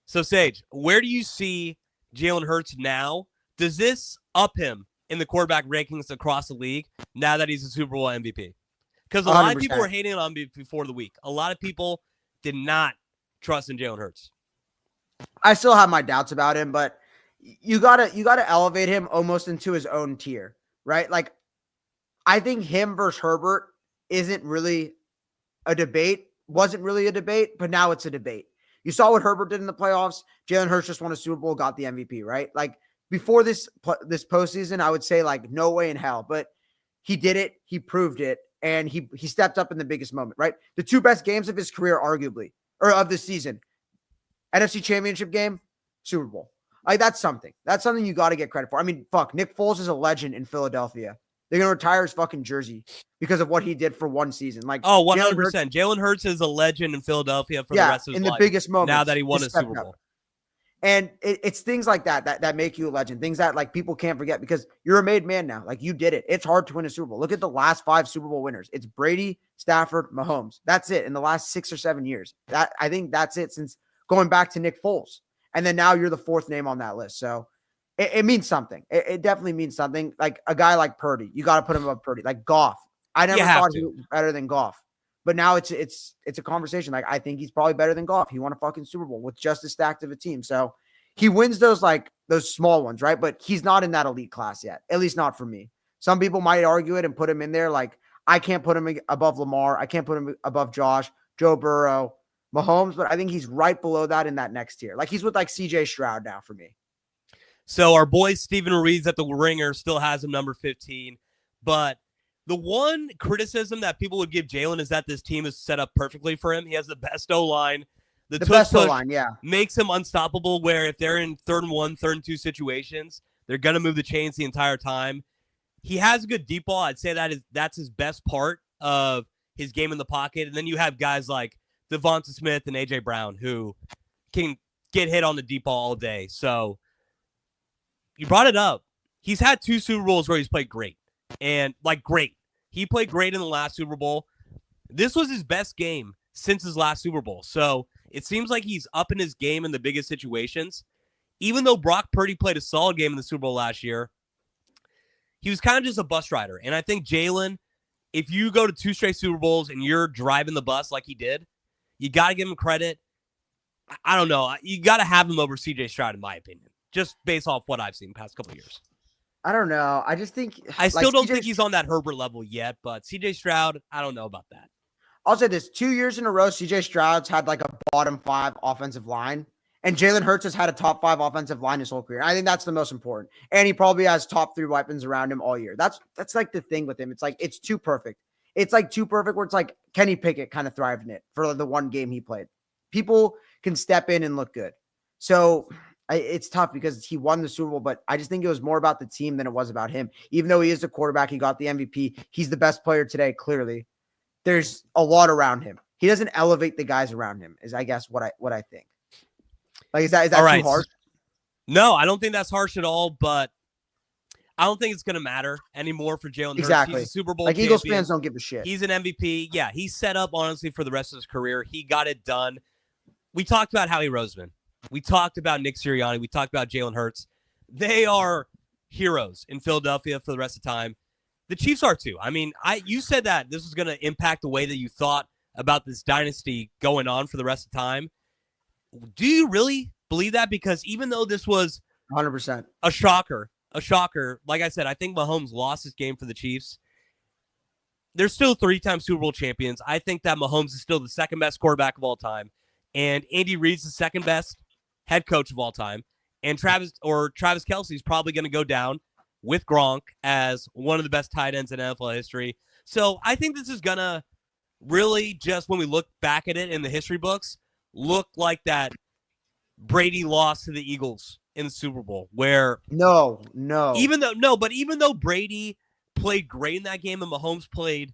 So, Sage, where do you see Jalen Hurts now? Does this up him in the quarterback rankings across the league now that he's a Super Bowl MVP? Because a lot of people were hating on me before the week. A lot of people did not trust in Jalen Hurts. I still have my doubts about him, but you gotta elevate him almost into his own tier, right? Like, I think him versus Herbert isn't really a debate. Wasn't really a debate, but now it's a debate. You saw what Herbert did in the playoffs. Jalen Hurts just won a Super Bowl, got the MVP, right? Like, before this postseason, I would say like no way in hell, but he did it. He proved it. And he stepped up in the biggest moment, right? The 2 best games of his career, arguably, or of the season. NFC Championship game, Super Bowl. Like, that's something. That's something you got to get credit for. I mean, Nick Foles is a legend in Philadelphia. They're going to retire his fucking jersey because of what he did for one season. Like, 100%. Jalen Hurts is a legend in Philadelphia for the rest of his life. In the biggest moment. Now that he won a Super Bowl. And it's things like that make you a legend. Things that like people can't forget because you're a made man now. Like, you did it. It's hard to win a Super Bowl. Look at the last 5 Super Bowl winners. It's Brady, Stafford, Mahomes. That's it in the last 6 or 7 years. I think that's it since going back to Nick Foles. And then now you're the 4th name on that list. So it means something. It definitely means something. Like a guy like Purdy, you got to put him above Purdy. Like Goff. I never thought he to. was better than Goff. But now it's a conversation. Like, I think he's probably better than Goff. He won a fucking Super Bowl with just as stacked of a team. So he wins those small ones, right? But he's not in that elite class yet, at least not for me. Some people might argue it and put him in there. Like, I can't put him above Lamar. I can't put him above Josh, Joe Burrow, Mahomes, but I think he's right below that in that next tier. Like, he's with like CJ Stroud now for me. So our boy Steven Reed's at the Ringer still has him number 15, but the one criticism that people would give Jalen is that this team is set up perfectly for him. He has the best O-line. The best O-line, yeah. Makes him unstoppable, where if they're in 3rd and 1, 3rd and 2 situations, they're going to move the chains the entire time. He has a good deep ball. I'd say that's his best part of his game in the pocket. And then you have guys like Devonta Smith and A.J. Brown who can get hit on the deep ball all day. So you brought it up. He's had 2 Super Bowls where he's played great. And, great. He played great in the last Super Bowl. This was his best game since his last Super Bowl. So it seems like he's up in his game in the biggest situations. Even though Brock Purdy played a solid game in the Super Bowl last year, he was kind of just a bus rider. And I think Jalen, if you go to 2 straight Super Bowls and you're driving the bus like he did, you got to give him credit. I don't know. You got to have him over CJ Stroud, in my opinion, just based off what I've seen the past couple of years. I don't know. I just think I still don't think he's on that Herbert level yet, but CJ Stroud, I don't know about that. I'll say this: 2 years in a row, CJ Stroud's had like a bottom 5 offensive line, and Jalen Hurts has had a top 5 offensive line his whole career. I think that's the most important, and he probably has top 3 weapons around him all year. That's like the thing with him. It's like it's too perfect. It's like too perfect where it's like Kenny Pickett kind of thrived in it for the one game he played. People can step in and look good. So it's tough because he won the Super Bowl, but I just think it was more about the team than it was about him. Even though he is the quarterback, he got the MVP. He's the best player today, clearly. There's a lot around him. He doesn't elevate the guys around him, is I guess what I think. Like, is that right. too harsh? No, I don't think that's harsh at all, but I don't think it's going to matter anymore for Jalen Hurts. Exactly. He's a Super Bowl like champion. Eagles fans don't give a shit. He's an MVP. Yeah, he's set up, honestly, for the rest of his career. He got it done. We talked about Howie Roseman. We talked about Nick Sirianni. We talked about Jalen Hurts. They are heroes in Philadelphia for the rest of the time. The Chiefs are too. I mean, you said that this was going to impact the way that you thought about this dynasty going on for the rest of the time. Do you really believe that? Because even though this was 100% a shocker, like I said, I think Mahomes lost this game for the Chiefs. They're still 3-time Super Bowl champions. I think that Mahomes is still the second best quarterback of all time. And Andy Reid's the second best head coach of all time. And Travis Kelce is probably going to go down with Gronk as one of the best tight ends in NFL history. So I think this is going to really just, when we look back at it in the history books, look like that Brady lost to the Eagles in the Super Bowl, where no. Even though Brady played great in that game and Mahomes played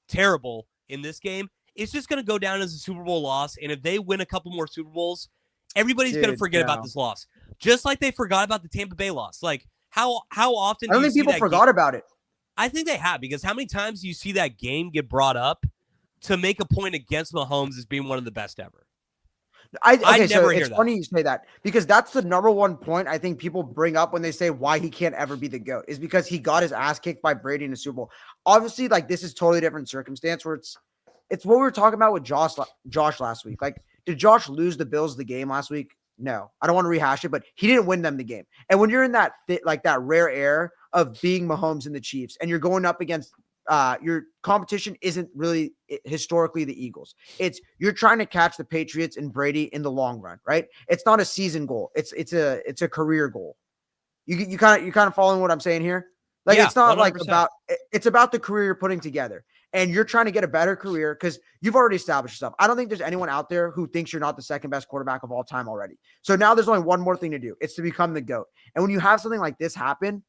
terrible in this game, it's just going to go down as a Super Bowl loss. And if they win a couple more Super Bowls, everybody's going to forget about this loss. Just like they forgot about the Tampa Bay loss. Like, how often I don't think people forgot about it. I think they have, because how many times do you see that game get brought up to make a point against Mahomes as being one of the best ever? It's funny you say that, because that's the number one point I think people bring up when they say why he can't ever be the GOAT, is because he got his ass kicked by Brady in the Super Bowl. Obviously, like, this is totally different circumstance where it's what we were talking about with Josh last week. Like, did Josh lose the Bills the game last week? No, I don't want to rehash it, but he didn't win them the game. And when you're in that that rare air of being Mahomes and the Chiefs, and you're going up against your competition isn't really historically the Eagles. It's you're trying to catch the Patriots and Brady in the long run, right? It's not a season goal. It's a career goal. You kind of following what I'm saying here? Like, yeah, it's not 100%. It's about the career you're putting together, and you're trying to get a better career because you've already established yourself. I don't think there's anyone out there who thinks you're not the second best quarterback of all time already. So now there's only one more thing to do. It's to become the GOAT. And when you have something like this happen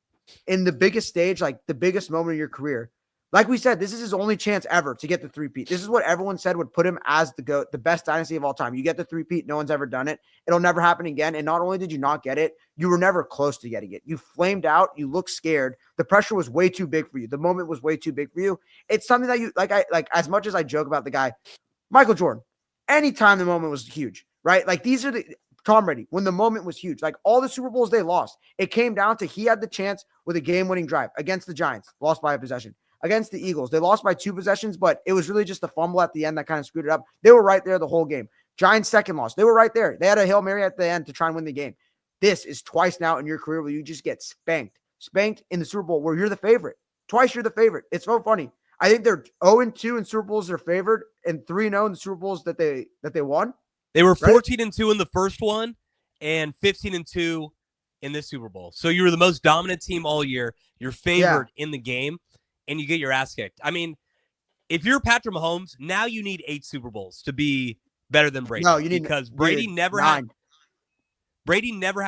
in the biggest stage, like the biggest moment of your career, like we said, this is his only chance ever to get the three-peat. This is what everyone said would put him as the GOAT, the best dynasty of all time. You get the three-peat. No one's ever done it. It'll never happen again. And not only did you not get it, you were never close to getting it. You flamed out. You looked scared. The pressure was way too big for you. The moment was way too big for you. It's something that you like. As much as I joke about the guy, Michael Jordan, anytime the moment was huge, right? Like, these are the Tom Brady, when the moment was huge, like all the Super Bowls they lost, it came down to he had the chance with a game-winning drive against the Giants, lost by a possession. against the Eagles. They lost by 2 possessions, but it was really just a fumble at the end that kind of screwed it up. They were right there the whole game. Giants' second loss. They were right there. They had a Hail Mary at the end to try and win the game. This is twice now in your career where you just get spanked. Spanked in the Super Bowl where you're the favorite. Twice you're the favorite. It's so funny. I think they're 0-2 in Super Bowls they're favored and 3-0 in the Super Bowls that they won. They were 14-2 in the first one and 15-2 in this Super Bowl. So you were the most dominant team all year. You're favored in the game, and you get your ass kicked. I mean, if you're Patrick Mahomes, now you need 8 Super Bowls to be better than Brady. No, you need because Brady never had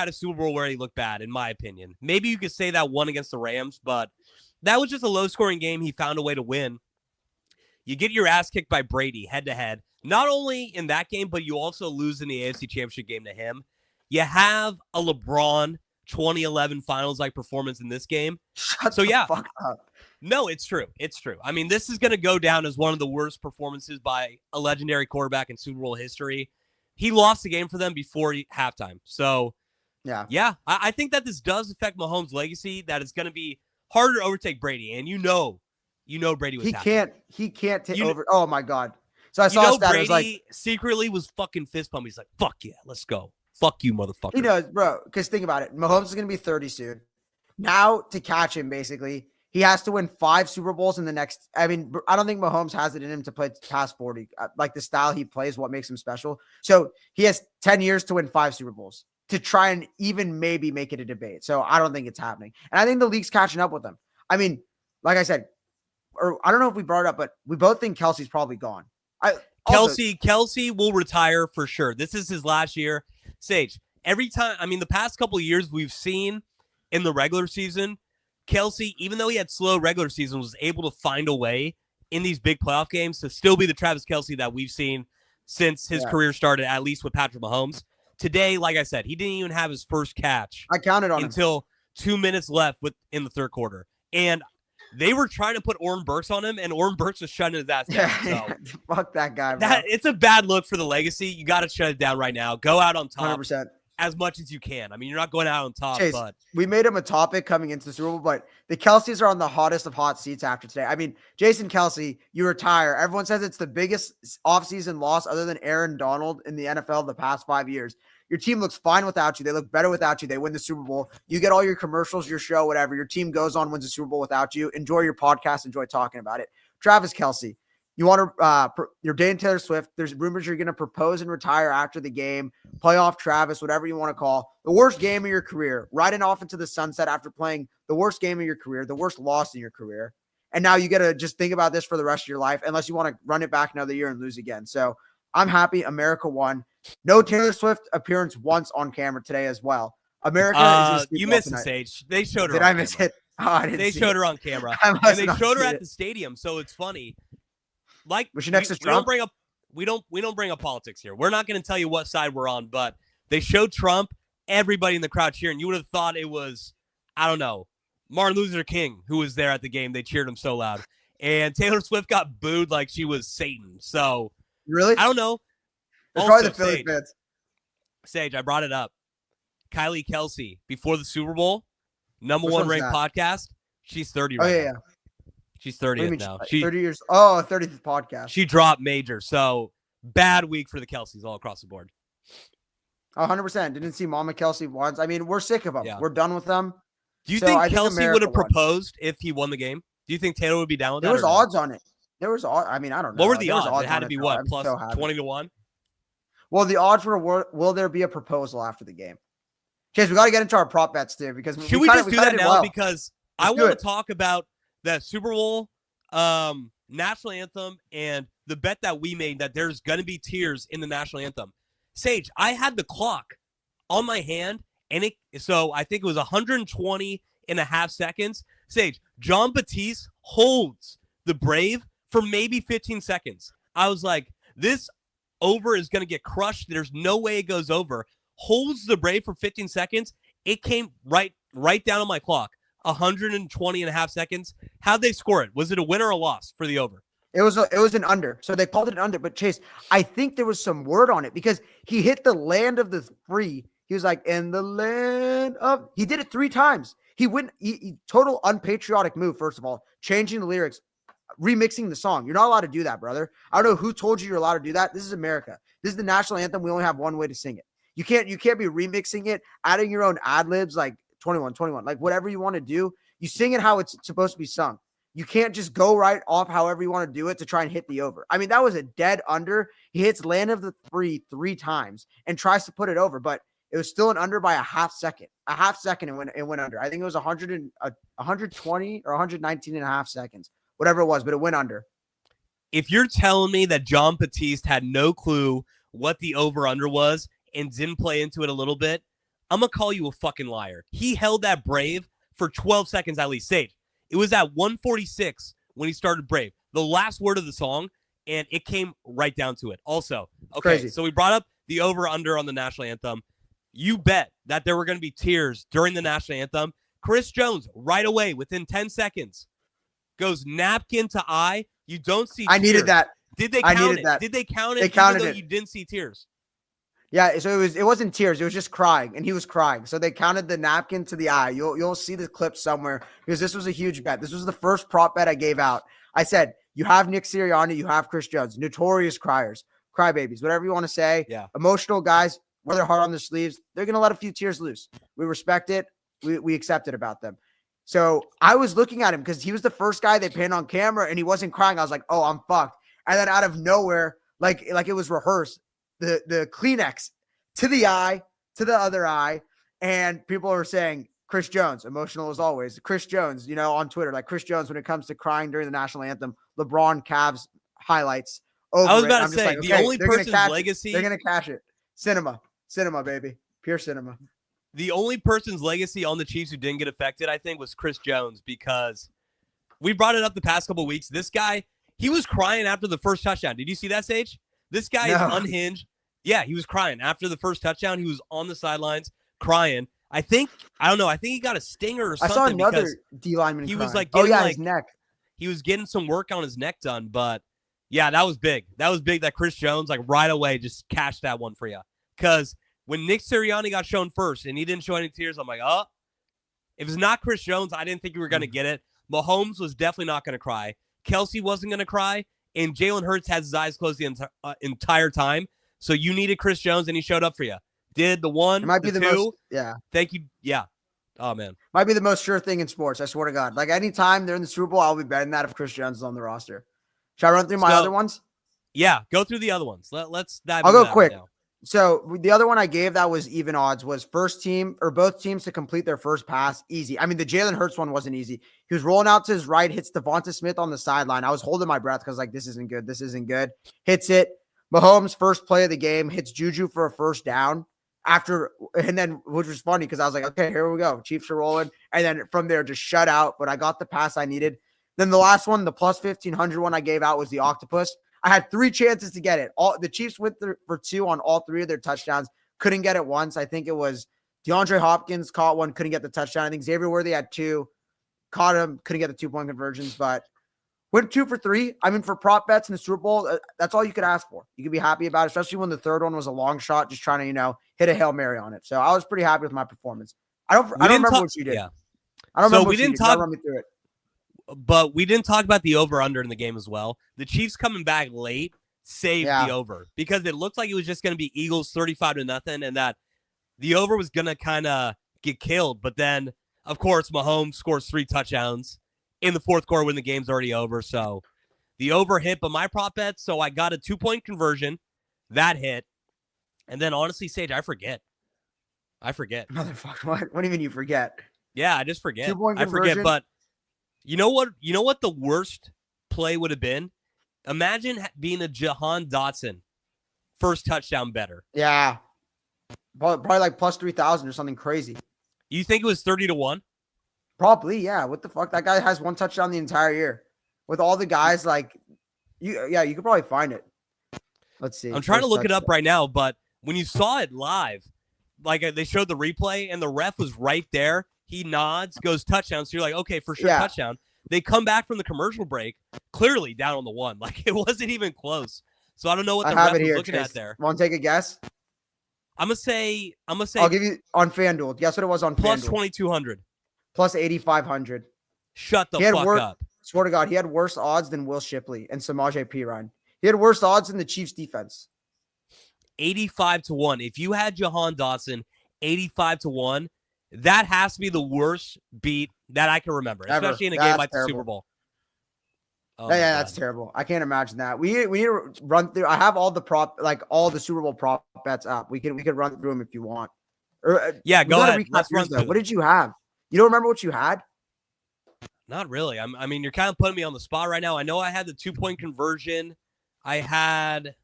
a Super Bowl where he looked bad, in my opinion. Maybe you could say that one against the Rams, but that was just a low-scoring game. He found a way to win. You get your ass kicked by Brady head-to-head. Not only in that game, but you also lose in the AFC Championship game to him. You have a LeBron 2011 finals-like performance in this game. Shut the fuck up. No, it's true. It's true. I mean, this is going to go down as one of the worst performances by a legendary quarterback in Super Bowl history. He lost the game for them before halftime. So, yeah, I think that this does affect Mahomes' legacy, that it's going to be harder to overtake Brady. And you know Brady was He can't take over. Oh, my God. So I saw a stat. Brady it was like, secretly was fucking fist pumping. He's like, fuck yeah, let's go. Fuck you, motherfucker. He knows, bro, because think about it. Mahomes is going to be 30 soon. Now, to catch him, basically, he has to win 5 Super Bowls in the next. I mean, I don't think Mahomes has it in him to play past 40. Like the style he plays, what makes him special. So he has 10 years to win 5 Super Bowls to try and even maybe make it a debate. So I don't think it's happening. And I think the league's catching up with him. I mean, like I said, or I don't know if we brought it up, but we both think Kelsey's probably gone. Kelsey will retire for sure. This is his last year. Sage, every time, I mean, the past couple of years we've seen in the regular season, Kelsey, even though he had slow regular season, was able to find a way in these big playoff games to still be the Travis Kelsey that we've seen since his career started, at least with Patrick Mahomes. Today, like I said, he didn't even have his first catch. I counted on until 2 minutes left in the third quarter. And they were trying to put Oren Burks on him, and Oren Burks was shutting his ass down. So fuck that guy, bro. It's a bad look for the legacy. You got to shut it down right now. Go out on top 100%. As much as you can. I mean, you're not going out on top, Chase, but we made him a topic coming into the Super Bowl, but the Kelseys are on the hottest of hot seats after today. I mean, Jason Kelsey, you retire. Everyone says it's the biggest offseason loss other than Aaron Donald in the NFL the past 5 years. Your team looks fine without you. They look better without you. They win the Super Bowl. You get all your commercials, your show, whatever. Your team goes on, wins the Super Bowl without you. Enjoy your podcast. Enjoy talking about it. Travis Kelsey, you want to you're dating Taylor Swift. There's rumors you're going to propose and retire after the game. Playoff Travis, whatever you want to call. The worst game of your career. Riding off into the sunset after playing the worst game of your career, the worst loss in your career. And now you got to just think about this for the rest of your life unless you want to run it back another year and lose again. So I'm happy America won. No Taylor Swift appearance once on camera today as well. America is you missed the stage. They showed her. Did I miss it? Oh, I didn't they see showed it. her on camera. And they showed her at the stadium, so it's funny. Like was she next to Trump? We don't bring up politics here. We're not going to tell you what side we're on, but they showed Trump, everybody in the crowd cheering. You would have thought it was, I don't know, Martin Luther King who was there at the game. They cheered him so loud. And Taylor Swift got booed like she was Satan. So really? I don't know. It's probably the Philly fans. Sage, I brought it up. Kylie Kelsey, before the Super Bowl, number one ranked podcast. She's 30 right now. Yeah. She's 30th now. 30 years. Oh, 30th podcast. She dropped major. So bad week for the Kelseys all across the board. 100%. Didn't see Mama Kelsey once. I mean, we're sick of them. Yeah. We're done with them. Do you think Kelsey would have proposed if he won the game? Do you think Taylor would be down with that? There was odds on it. There was odds. I mean, I don't know. What were the odds? It had to be what? Plus 20-1? Well, the odds were, will there be a proposal after the game? Chase, we got to get into our prop bets too, because should we just do that now? Because I want to talk about that Super Bowl national anthem and the bet that we made that there's going to be tears in the national anthem. Sage, I had the clock on my hand, and so I think it was 120.5 seconds. Sage, John Batiste holds the Brave for maybe 15 seconds. I was like, this over is going to get crushed. There's no way it goes over. Holds the Brave for 15 seconds. It came right down on my clock. 120.5 seconds. How'd they score it? Was it a win or a loss for the over? It was an under. So they called it an under. But Chase, I think there was some word on it because he hit the land of the free. He was like, in the land of. He did it 3 times. He total unpatriotic move, first of all, changing the lyrics remixing the song. You're not allowed to do that, brother. I don't know who told you you're allowed to do that. This is America. This is the national anthem. We only have one way to sing it. You can't be remixing it, adding your own ad libs like 21, 21, like whatever you want to do. You sing it how it's supposed to be sung. You can't just go right off however you want to do it to try and hit the over. I mean, that was a dead under. He hits land of the three times and tries to put it over, but it was still an under by a half second. It went under. I think it was 120 or 119 and a half seconds, whatever it was, but it went under. If you're telling me that John Batiste had no clue what the over-under was and didn't play into it a little bit, I'm going to call you a fucking liar. He held that Brave for 12 seconds at least. Sage, it was at 146 when he started Brave, the last word of the song, and it came right down to it. Also, okay, Crazy. So we brought up the over-under on the national anthem. You bet that there were going to be tears during the national anthem. Chris Jones, right away, within 10 seconds, goes napkin to eye. You don't see tears. I needed that. Did they count it? Did they count it? They counted even though it. You didn't see tears. Yeah, so it wasn't tears, it was just crying, and he was crying. So they counted the napkin to the eye. You'll see the clip somewhere because this was a huge bet. This was the first prop bet I gave out. I said, you have Nick Sirianni, you have Chris Jones, notorious criers, crybabies, whatever you want to say. Yeah. Emotional guys, wear their heart on their sleeves. They're gonna let a few tears loose. We respect it. We accept it about them. So I was looking at him because he was the first guy they panned on camera and he wasn't crying. I was like, oh, I'm fucked. And then out of nowhere, like it was rehearsed, the Kleenex to the eye, to the other eye. And people are saying, Chris Jones, emotional as always. Chris Jones, on Twitter, like Chris Jones, when it comes to crying during the national anthem, LeBron Cavs highlights. I was about to say, the only person's legacy. They're going to cash it. Cinema, baby. Pure cinema. The only person's legacy on the Chiefs who didn't get affected, I think, was Chris Jones, because we brought it up the past couple of weeks. This guy, he was crying after the first touchdown. Did you see that, Sage? This guy is unhinged. Yeah, he was crying after the first touchdown. He was on the sidelines crying. I don't know. I think he got a stinger or something. I saw another D lineman. He was crying. his neck. He was getting some work on his neck done, but yeah, that was big. That was big that Chris Jones, like right away, just cashed that one for you. Because when Nick Sirianni got shown first and he didn't show any tears, I'm like, oh, if it's not Chris Jones, I didn't think you were going to get it. Mahomes was definitely not going to cry. Kelsey wasn't going to cry. And Jalen Hurts has his eyes closed the entire time. So you needed Chris Jones, and he showed up for you. Did the one, it might be the two. Most, yeah. Thank you. Yeah. Oh, man. Might be the most sure thing in sports. I swear to God. Like, anytime they're in the Super Bowl, I'll be betting that if Chris Jones is on the roster. Should I run through my other ones? Yeah, go through the other ones. Let's dive I'll into go that quick. Right now. So the other one I gave that was even odds was first team or both teams to complete their first pass. Easy. I mean, the Jalen Hurts one wasn't easy. He was rolling out to his right, hits Devonta Smith on the sideline. I was holding my breath because this isn't good. This isn't good. Hits it. Mahomes, first play of the game, hits Juju for a first down and then, which was funny because I was like, okay, here we go. Chiefs are rolling. And then from there, just shut out. But I got the pass I needed. Then the last one, the plus 1,500 one I gave out was the octopus. I had 3 chances to get it. The Chiefs went for 2 on all 3 of their touchdowns. Couldn't get it once. I think it was DeAndre Hopkins caught one, couldn't get the touchdown. I think Xavier Worthy had 2, caught him, couldn't get the 2-point conversions, but went 2 for 3. I mean, for prop bets in the Super Bowl, that's all you could ask for. You could be happy about it, especially when the third one was a long shot, just trying to, hit a Hail Mary on it. So I was pretty happy with my performance. I don't remember what you did. Yeah. I don't remember what you did. Run me through it. But we didn't talk about the over-under in the game as well. The Chiefs coming back late saved the over because it looked like it was just going to be Eagles 35-0 and that the over was going to kind of get killed. But then, of course, Mahomes scores 3 touchdowns in the fourth quarter when the game's already over. So the over hit, but my prop bet, so I got a 2-point conversion. That hit. And then, honestly, Sage, I forget. Motherfucker, what do you mean you forget? Yeah, I just forget. 2-point conversion. I forget, but you know what the worst play would have been? Imagine being a Jahan Dotson first touchdown better. Yeah. Probably like plus 3,000 or something crazy. You think it was 30-1? Probably, yeah. What the fuck? That guy has 1 touchdown the entire year. With all the guys, you could probably find it. Let's see. I'm trying to look it up right now, but when you saw it live, like they showed the replay and the ref was right there. He nods, goes touchdown. So you're like, okay, for sure, touchdown. They come back from the commercial break, clearly down on the 1. Like, it wasn't even close. So I don't know what the ref was looking at there. Want to take a guess? I'm gonna say. I'll give you on FanDuel. Guess what it was on plus FanDuel? Plus 2,200. Plus 8,500. Shut the fuck up. Swear to God, he had worse odds than Will Shipley and Samaje Perine. He had worse odds than the Chiefs defense. 85-1. If you had Jahan Dotson, 85-1, that has to be the worst beat that I can remember, especially in a game like the Super Bowl. Oh yeah, that's terrible. I can't imagine that. We need to run through. I have all the Super Bowl prop bets up. We could run through them if you want. Yeah, go ahead. Let's run through them. What did you have? You don't remember what you had? Not really. I mean, you're kind of putting me on the spot right now. I know I had the 2-point conversion. I had.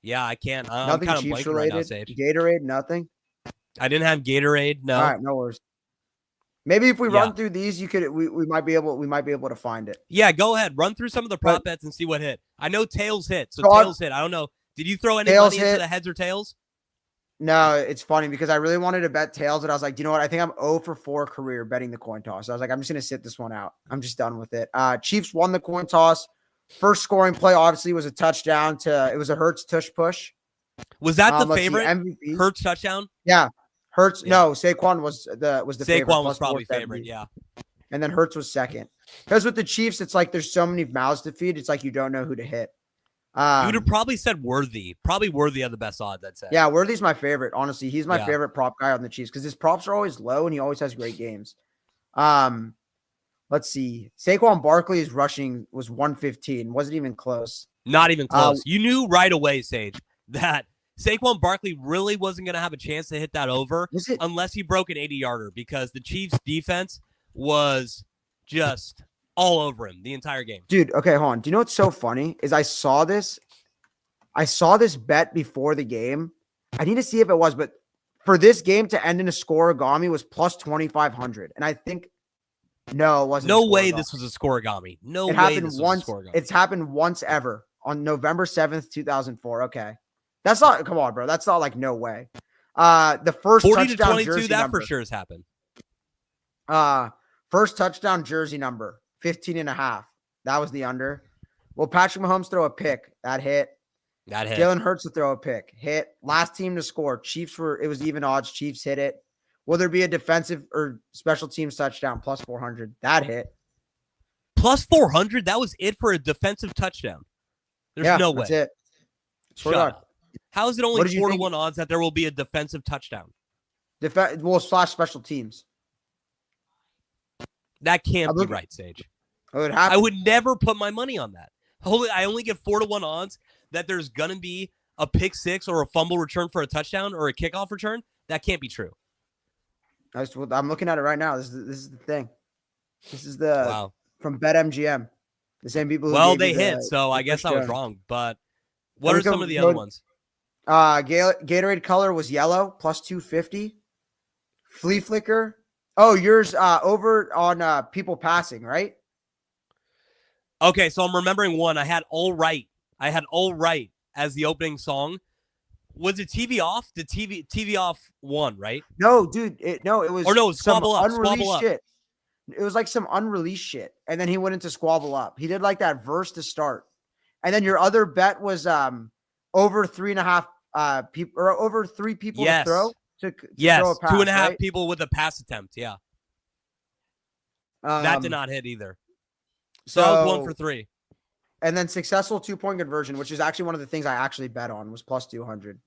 Yeah, I can't. I'm kind of blanking related. Right now, Sage. Gatorade, nothing. I didn't have Gatorade. No. All right, no worries. Maybe if we run through these, we might be able to find it. Yeah, go ahead. Run through some of the prop bets and see what hit. I know tails hit. So tails hit. I don't know. Did you throw any money into the heads or tails? No, it's funny because I really wanted to bet tails, and I was like, you know what? I think I'm 0 for 4 career betting the coin toss. So I was like, I'm just gonna sit this one out. I'm just done with it. Chiefs won the coin toss. First scoring play obviously was a touchdown it was a Hurts tush push. Was that the favorite MVP? Hurts touchdown? Yeah. Hurts. Yeah. No, Saquon was the favorite. Saquon was probably favorite. Yeah. And then Hurts was second. Because with the Chiefs, it's like there's so many mouths to feed. It's like you don't know who to hit. You would have probably said Worthy. Probably Worthy had the best odds, I'd say. Yeah, Worthy's my favorite. Honestly, he's my favorite prop guy on the Chiefs because his props are always low and he always has great games. Let's see. Saquon Barkley's rushing was 115. Wasn't even close. Not even close. You knew right away, Sage, that Saquon Barkley really wasn't going to have a chance to hit that over unless he broke an 80-yarder because the Chiefs' defense was just all over him the entire game. Dude, okay, hold on. Do you know what's so funny is I saw this bet before the game. I need to see if it was, but for this game to end in a scoregami was plus 2,500. And I think, no, it wasn't. No way this was a scoregami. No way this was a scoregami. It's happened once ever on November 7th, 2004. Okay. That's not, come on, bro. That's not like no way. The first 40 touchdown to 22, jersey that number, for sure has happened. First touchdown jersey number, 15.5. That was the under. Will Patrick Mahomes throw a pick? That hit. Jalen Hurts to throw a pick. Hit. Last team to score. It was even odds. Chiefs hit it. Will there be a defensive or special teams touchdown? Plus 400. That hit. Plus 400? That was it for a defensive touchdown. There's no way. That's it. Shut up. How is it only 4-1 odds that there will be a defensive touchdown? Slash special teams. That can't be right, Sage. I would never put my money on that. I only get 4-1 odds that there's going to be a pick six or a fumble return for a touchdown or a kickoff return. That can't be true. I'm looking at it right now. This is the thing. This is from BetMGM. The same people who they hit, so I guess I was wrong. But what are some of the other ones? Gatorade color was yellow, plus 250. Flea flicker. Oh, yours over on people passing, right? Okay, so I'm remembering one. I had All Right as the opening song. Was it TV Off? The TV Off one, right? No, dude. It was. Or no, it was Squabble Up. Squabble Up. Shit. It was like some unreleased shit, and then he went into Squabble Up. He did like that verse to start, and then your other bet was over 3.5 people or over 3 people to throw. To throw a pass, 2.5 people with a pass attempt. Yeah, that did not hit either. So that was 1 for 3. And then successful 2-point conversion, which is actually one of the things I actually bet on, was plus 200,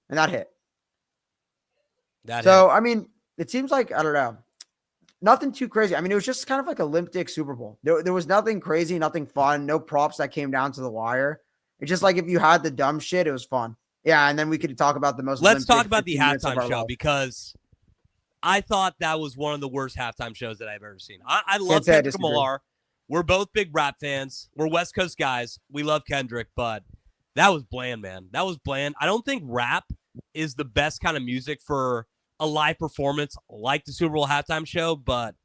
and that hit. I mean, it seems like I don't know, nothing too crazy. I mean, it was just kind of like a limp dick Super Bowl. There was nothing crazy, nothing fun, no props that came down to the wire. It's just like if you had the dumb shit, it was fun. Yeah, and then we could talk about the most. Let's talk about the halftime show because I thought that was one of the worst halftime shows that I've ever seen. I love Kendrick Lamar. We're both big rap fans. We're West Coast guys. We love Kendrick, but that was bland, man. That was bland. I don't think rap is the best kind of music for a live performance like the Super Bowl halftime show, but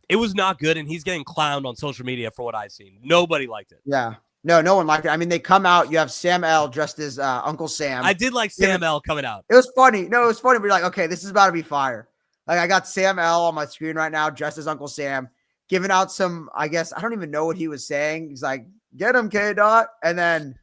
it was not good, and he's getting clowned on social media for what I've seen. Nobody liked it. Yeah. No one liked it. I mean, they come out. You have Sam L dressed as Uncle Sam. I did like Sam L coming out. It was funny. No, it was funny. But you're like, okay, this is about to be fire. Like, I got Sam L on my screen right now, dressed as Uncle Sam, giving out some, I guess, I don't even know what he was saying. He's like, get him, K-Dot. And then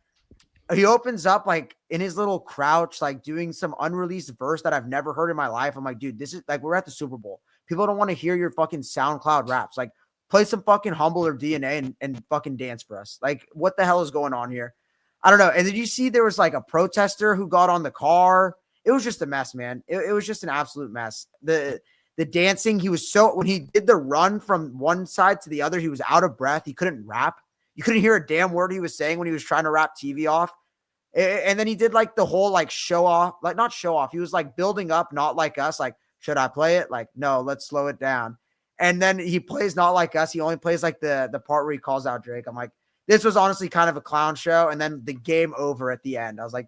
he opens up, like, in his little crouch, like, doing some unreleased verse that I've never heard in my life. I'm like, dude, this is, like, we're at the Super Bowl. People don't want to hear your fucking SoundCloud raps. Like, play some fucking Humble or DNA and fucking dance for us. Like, what the hell is going on here? I don't know. And did you see there was like a protester who got on the car? It was just a mess, man. It was just an absolute mess. The dancing, when he did the run from one side to the other, he was out of breath. He couldn't rap. You couldn't hear a damn word he was saying when he was trying to rap TV off. And then he did like the whole like show off, like not show off. He was like building up, Not Like Us. Like, should I play it? Like, no, let's slow it down. And then he plays Not Like Us. He only plays like the part where he calls out Drake. I'm like, this was honestly kind of a clown show. And then the game over at the end. I was like,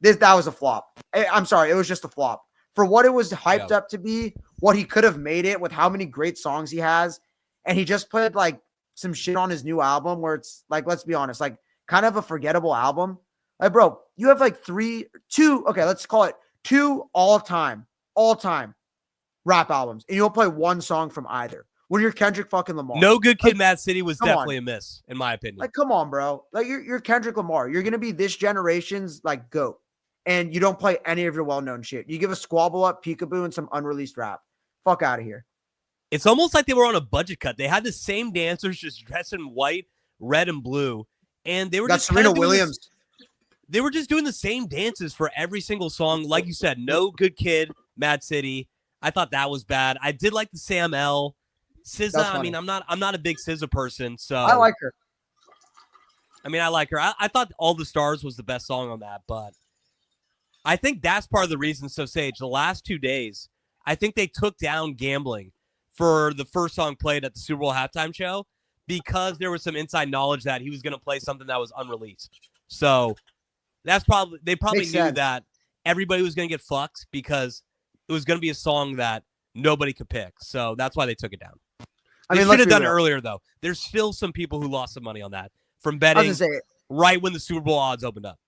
that was a flop. I'm sorry. It was just a flop. For what it was hyped up to be, what he could have made it with how many great songs he has. And he just played like some shit on his new album where it's like, let's be honest, like kind of a forgettable album. Like, bro, you have like let's call it 2 all-time rap albums. And you'll play one song from either. When you're Kendrick fucking Lamar. No Good Kid, Mad City was definitely a miss, in my opinion. Like, come on, bro. Like, you're Kendrick Lamar. You're going to be this generation's, like, GOAT. And you don't play any of your well-known shit. You give a Squabble Up, Peekaboo, and some unreleased rap. Fuck out of here. It's almost like they were on a budget cut. They had the same dancers just dressed in white, red, and blue. And they were just Serena Williams. They were just doing the same dances for every single song. Like you said, No Good Kid, Mad City. I thought that was bad. I did like the Sam L. SZA, I mean, I'm not a big SZA person, so I like her. I mean, I like her. I thought All the Stars was the best song on that, but I think that's part of the reason. So, Sage, the last 2 days, I think they took down gambling for the first song played at the Super Bowl halftime show because there was some inside knowledge that he was going to play something that was unreleased. So they probably Makes knew sense. that everybody was going to get fucked because it was going to be a song that nobody could pick. So that's why they took it down. They should have done it earlier, though. There's still some people who lost some money on that from betting right when the Super Bowl odds opened up.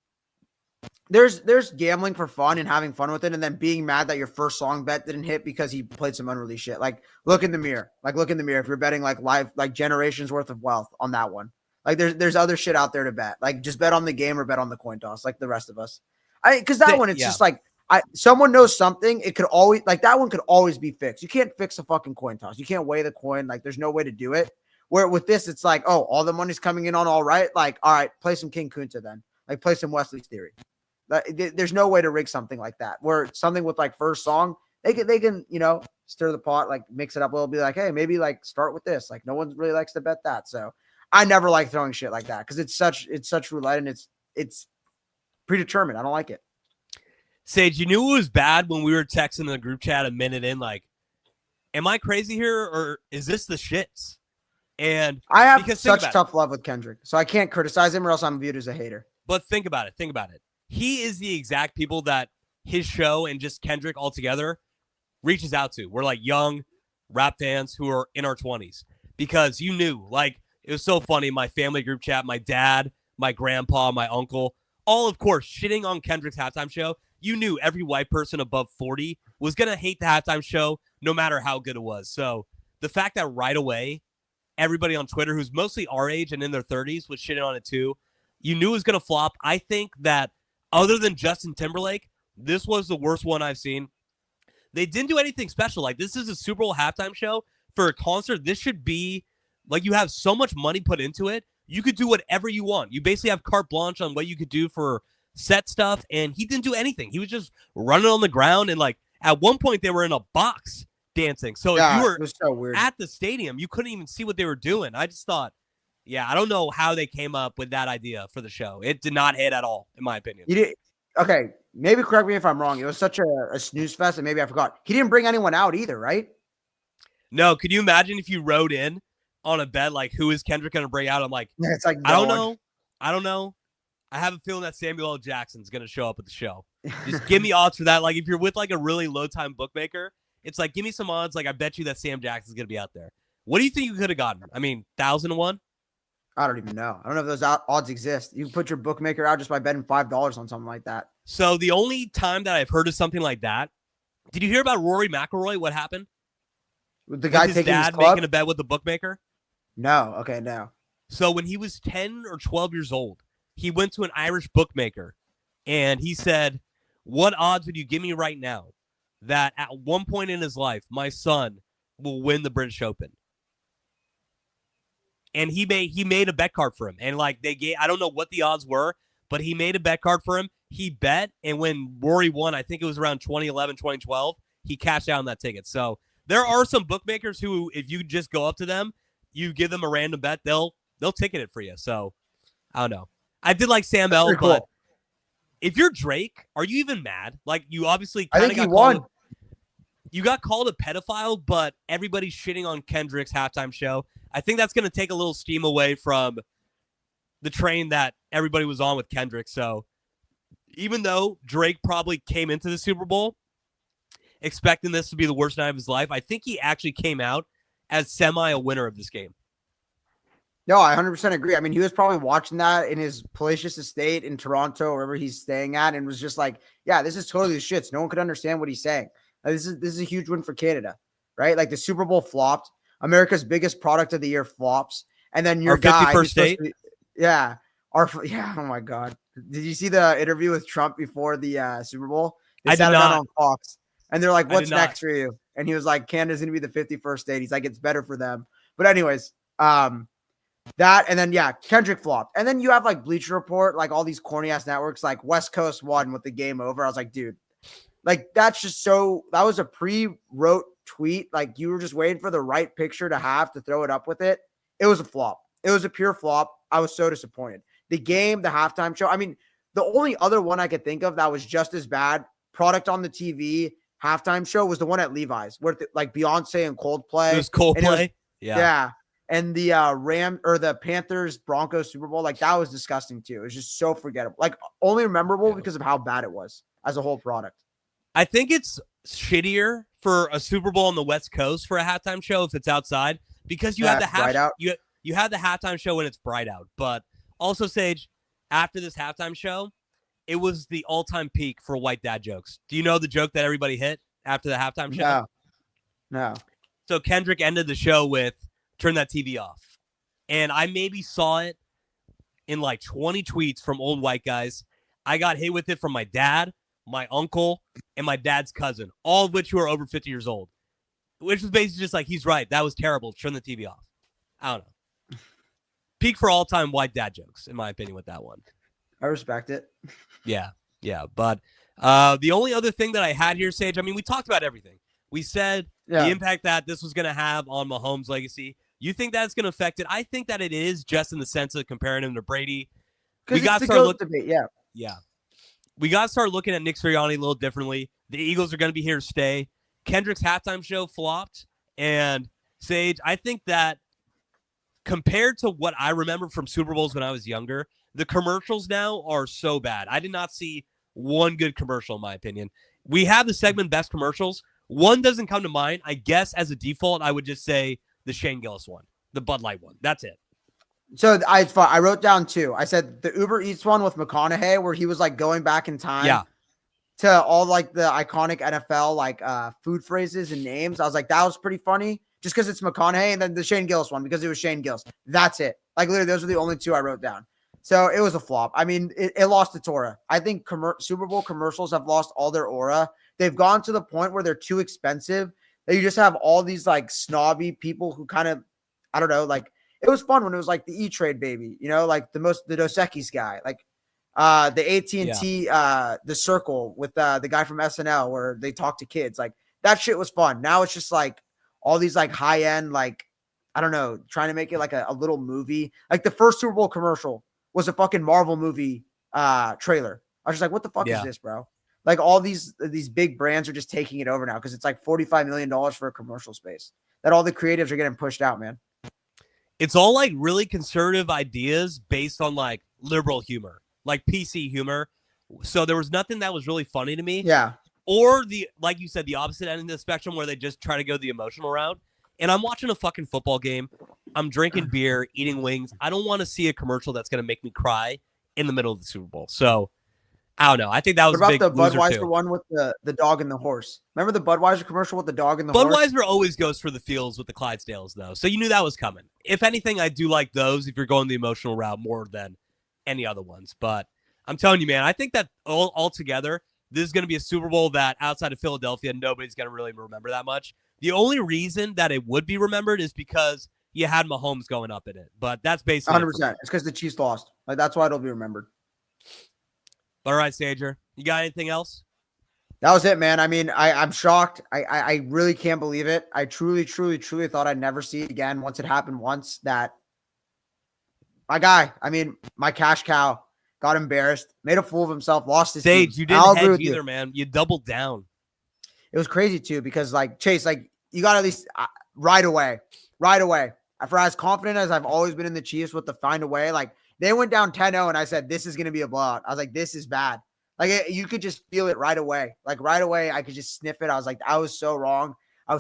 There's gambling for fun and having fun with it, and then being mad that your first song bet didn't hit because he played some unreleased shit. Like, look in the mirror. If you're betting like live, like generations worth of wealth on that one. Like, there's other shit out there to bet. Like, just bet on the game or bet on the coin toss, like the rest of us. Because that one, it's just like someone knows something. It could always that one could always be fixed. You can't fix a fucking coin toss. You can't weigh the coin. Like, there's no way to do it. Where with this, it's like, oh, all the money's coming in on all right. Like, all right, play some King Kunta then. Like, play some Wesley's Theory. There's no way to rig something like that. Where something with like first song, they can stir the pot, like mix it up a little. Be like, hey, maybe like start with this. Like, no one really likes to bet that. So I never like throwing shit like that because it's such roulette and it's predetermined. I don't like it. Sage, you knew it was bad when we were texting in the group chat a minute in, like, am I crazy here or is this the shits? And I have such tough love with Kendrick, so I can't criticize him or else I'm viewed as a hater. But think about it. He is the exact people that his show and just Kendrick altogether reaches out to. We're like young rap fans who are in our 20s because you knew, like, it was so funny. My family group chat, my dad, my grandpa, my uncle, all, of course, shitting on Kendrick's halftime show. You knew every white person above 40 was going to hate the halftime show no matter how good it was. So the fact that right away, everybody on Twitter who's mostly our age and in their 30s was shitting on it too, you knew it was going to flop. I think that other than Justin Timberlake, this was the worst one I've seen. They didn't do anything special. Like, this is a Super Bowl halftime show for a concert. This should be like, you have so much money put into it. You could do whatever you want. You basically have carte blanche on what you could do for set stuff. And he didn't do anything. He was just running on the ground. And like at one point they were in a box dancing. So if you were so weird at the stadium, you couldn't even see what they were doing. I just thought, yeah, I don't know how they came up with that idea for the show. It did not hit at all, in my opinion. You did. Okay, maybe correct me if I'm wrong. It was such a snooze fest, and maybe I forgot. He didn't bring anyone out either, right? No, could you imagine if you wrote in on a bet, like, who is Kendrick going to bring out? I'm like, it's like I don't know. I have a feeling that Samuel L. Jackson's going to show up at the show. Just give me odds for that. Like, if you're with, like, a really low-time bookmaker, it's like, give me some odds. Like, I bet you that Sam Jackson's going to be out there. What do you think you could have gotten? I mean, 1,001? I don't even know. I don't know if those odds exist. You can put your bookmaker out just by betting $5 on something like that. So the only time that I've heard of something like that, did you hear about Rory McIlroy? What happened? With the guy his taking dad his club? making a bet with the bookmaker? No. Okay, no. So when he was 10 or 12 years old, he went to an Irish bookmaker and he said, what odds would you give me right now that at one point in his life, my son will win the British Open? and he made a bet card for him. And like I don't know what the odds were, but he made a bet card for him. He bet, and when Rory won, I think it was around 2011, 2012, he cashed out on that ticket. So there are some bookmakers who, if you just go up to them, you give them a random bet, they'll ticket it for you. So I don't know. I did like Sam L, but cool. If you're Drake, are you even mad? Like, you obviously kind of got called. You got called a pedophile, but everybody's shitting on Kendrick's halftime show. I think that's going to take a little steam away from the train that everybody was on with Kendrick. So even though Drake probably came into the Super Bowl expecting this to be the worst night of his life, I think he actually came out as semi a winner of this game. No, I 100% agree. I mean, he was probably watching that in his palatial estate in Toronto, wherever he's staying at, and was just like, yeah, this is totally the shits. No one could understand what he's saying. Like, this is a huge win for Canada, right? Like, the Super Bowl flopped. America's biggest product of the year flops. And then your guy. 51st state? Oh, my God. Did you see the interview with Trump before the Super Bowl? I did not. On Fox. And they're like, what's next for you? And he was like, Canada's going to be the 51st state. He's like, it's better for them. But anyways, that, and then, yeah, Kendrick flopped. And then you have, like, Bleacher Report, like, all these corny-ass networks, like, West Coast won with the game over. I was like, dude, like, that's just so – that was a pre-wrote tweet. Like, you were just waiting for the right picture to have to throw it up with it. It was a flop. It was a pure flop. I was so disappointed. The game, the halftime show – I mean, the only other one I could think of that was just as bad, product on the TV, halftime show, was the one at Levi's, where, like, Beyonce and Coldplay. It was Coldplay? Yeah. And the the Panthers Broncos Super Bowl, like, that was disgusting too. It was just so forgettable. Like, only memorable because of how bad it was as a whole product. I think it's shittier for a Super Bowl on the West Coast for a halftime show if it's outside, because you have the you have the halftime show when it's bright out. But also, Sage, after this halftime show, it was the all-time peak for white dad jokes. Do you know the joke that everybody hit after the halftime show? No. So Kendrick ended the show with, turn that TV off. And I maybe saw it in like 20 tweets from old white guys. I got hit with it from my dad, my uncle, and my dad's cousin, all of which who are over 50 years old, which was basically just like, he's right. That was terrible. Turn the TV off. I don't know. Peak for all-time white dad jokes, in my opinion, with that one. I respect it. Yeah. But the only other thing that I had here, Sage, I mean, we talked about everything. We said the impact that this was going to have on Mahomes' legacy. You think that's going to affect it? I think that it is, just in the sense of comparing him to Brady. We got to start looking. Yeah. We got to start looking at Nick Sirianni a little differently. The Eagles are going to be here to stay. Kendrick's halftime show flopped. And Sage, I think that compared to what I remember from Super Bowls when I was younger, the commercials now are so bad. I did not see one good commercial, in my opinion. We have the segment best commercials. One doesn't come to mind. I guess as a default, I would just say the Shane Gillis one, the Bud Light one. That's it. So I wrote down two. I said the Uber Eats one with McConaughey, where he was like going back in time to all like the iconic NFL like food phrases and names. I was like, that was pretty funny just because it's McConaughey. And then the Shane Gillis one because it was Shane Gillis. That's it. Like, literally, those are the only two I wrote down. So it was a flop. I mean, it lost its aura. I think Super Bowl commercials have lost all their aura. They've gone to the point where they're too expensive. That you just have all these like snobby people who kind of, I don't know, like, it was fun when it was like the E-Trade baby, you know, like the Dos Equis guy, like the AT&T, the Circle with the guy from SNL where they talk to kids. Like, that shit was fun. Now it's just like all these like high end, like, I don't know, trying to make it like a little movie. Like the first Super Bowl commercial was a fucking Marvel movie trailer. I was just like, what the fuck is this, bro? Like, all these big brands are just taking it over now because it's like $45 million for a commercial space that all the creatives are getting pushed out, man. It's all like really conservative ideas based on like liberal humor, like PC humor. So there was nothing that was really funny to me. Yeah. Or like you said, the opposite end of the spectrum where they just try to go the emotional route. And I'm watching a fucking football game. I'm drinking beer, eating wings. I don't want to see a commercial that's going to make me cry in the middle of the Super Bowl. So I don't know. I think that was what a big about the Budweiser too. One with the dog and the horse? Remember the Budweiser commercial with the dog and the horse? horse? Budweiser always goes for the feels with the Clydesdales, though. So you knew that was coming. If anything, I do like those if you're going the emotional route more than any other ones. But I'm telling you, man, I think that all together, this is going to be a Super Bowl that outside of Philadelphia, nobody's going to really remember that much. The only reason that it would be remembered is because you had Mahomes going up in it. But that's basically 100%. It's because the Chiefs lost. Like, that's why it'll be remembered. All right, Sager. You got anything else? That was it, man. I mean, I'm shocked. I really can't believe it. I truly, truly, truly thought I'd never see it again once it happened once. That my guy, I mean, my cash cow got embarrassed, made a fool of himself, lost his team. You didn't hedge either, man. You doubled down. It was crazy, too, because, like, Chase, like, you got at least right away. For as confident as I've always been in the Chiefs with the find a way, like, they went down 10-0, and I said, this is going to be a blowout. I was like, this is bad. Like, you could just feel it right away. Like, right away, I could just sniff it. I was like, I was so wrong. I'll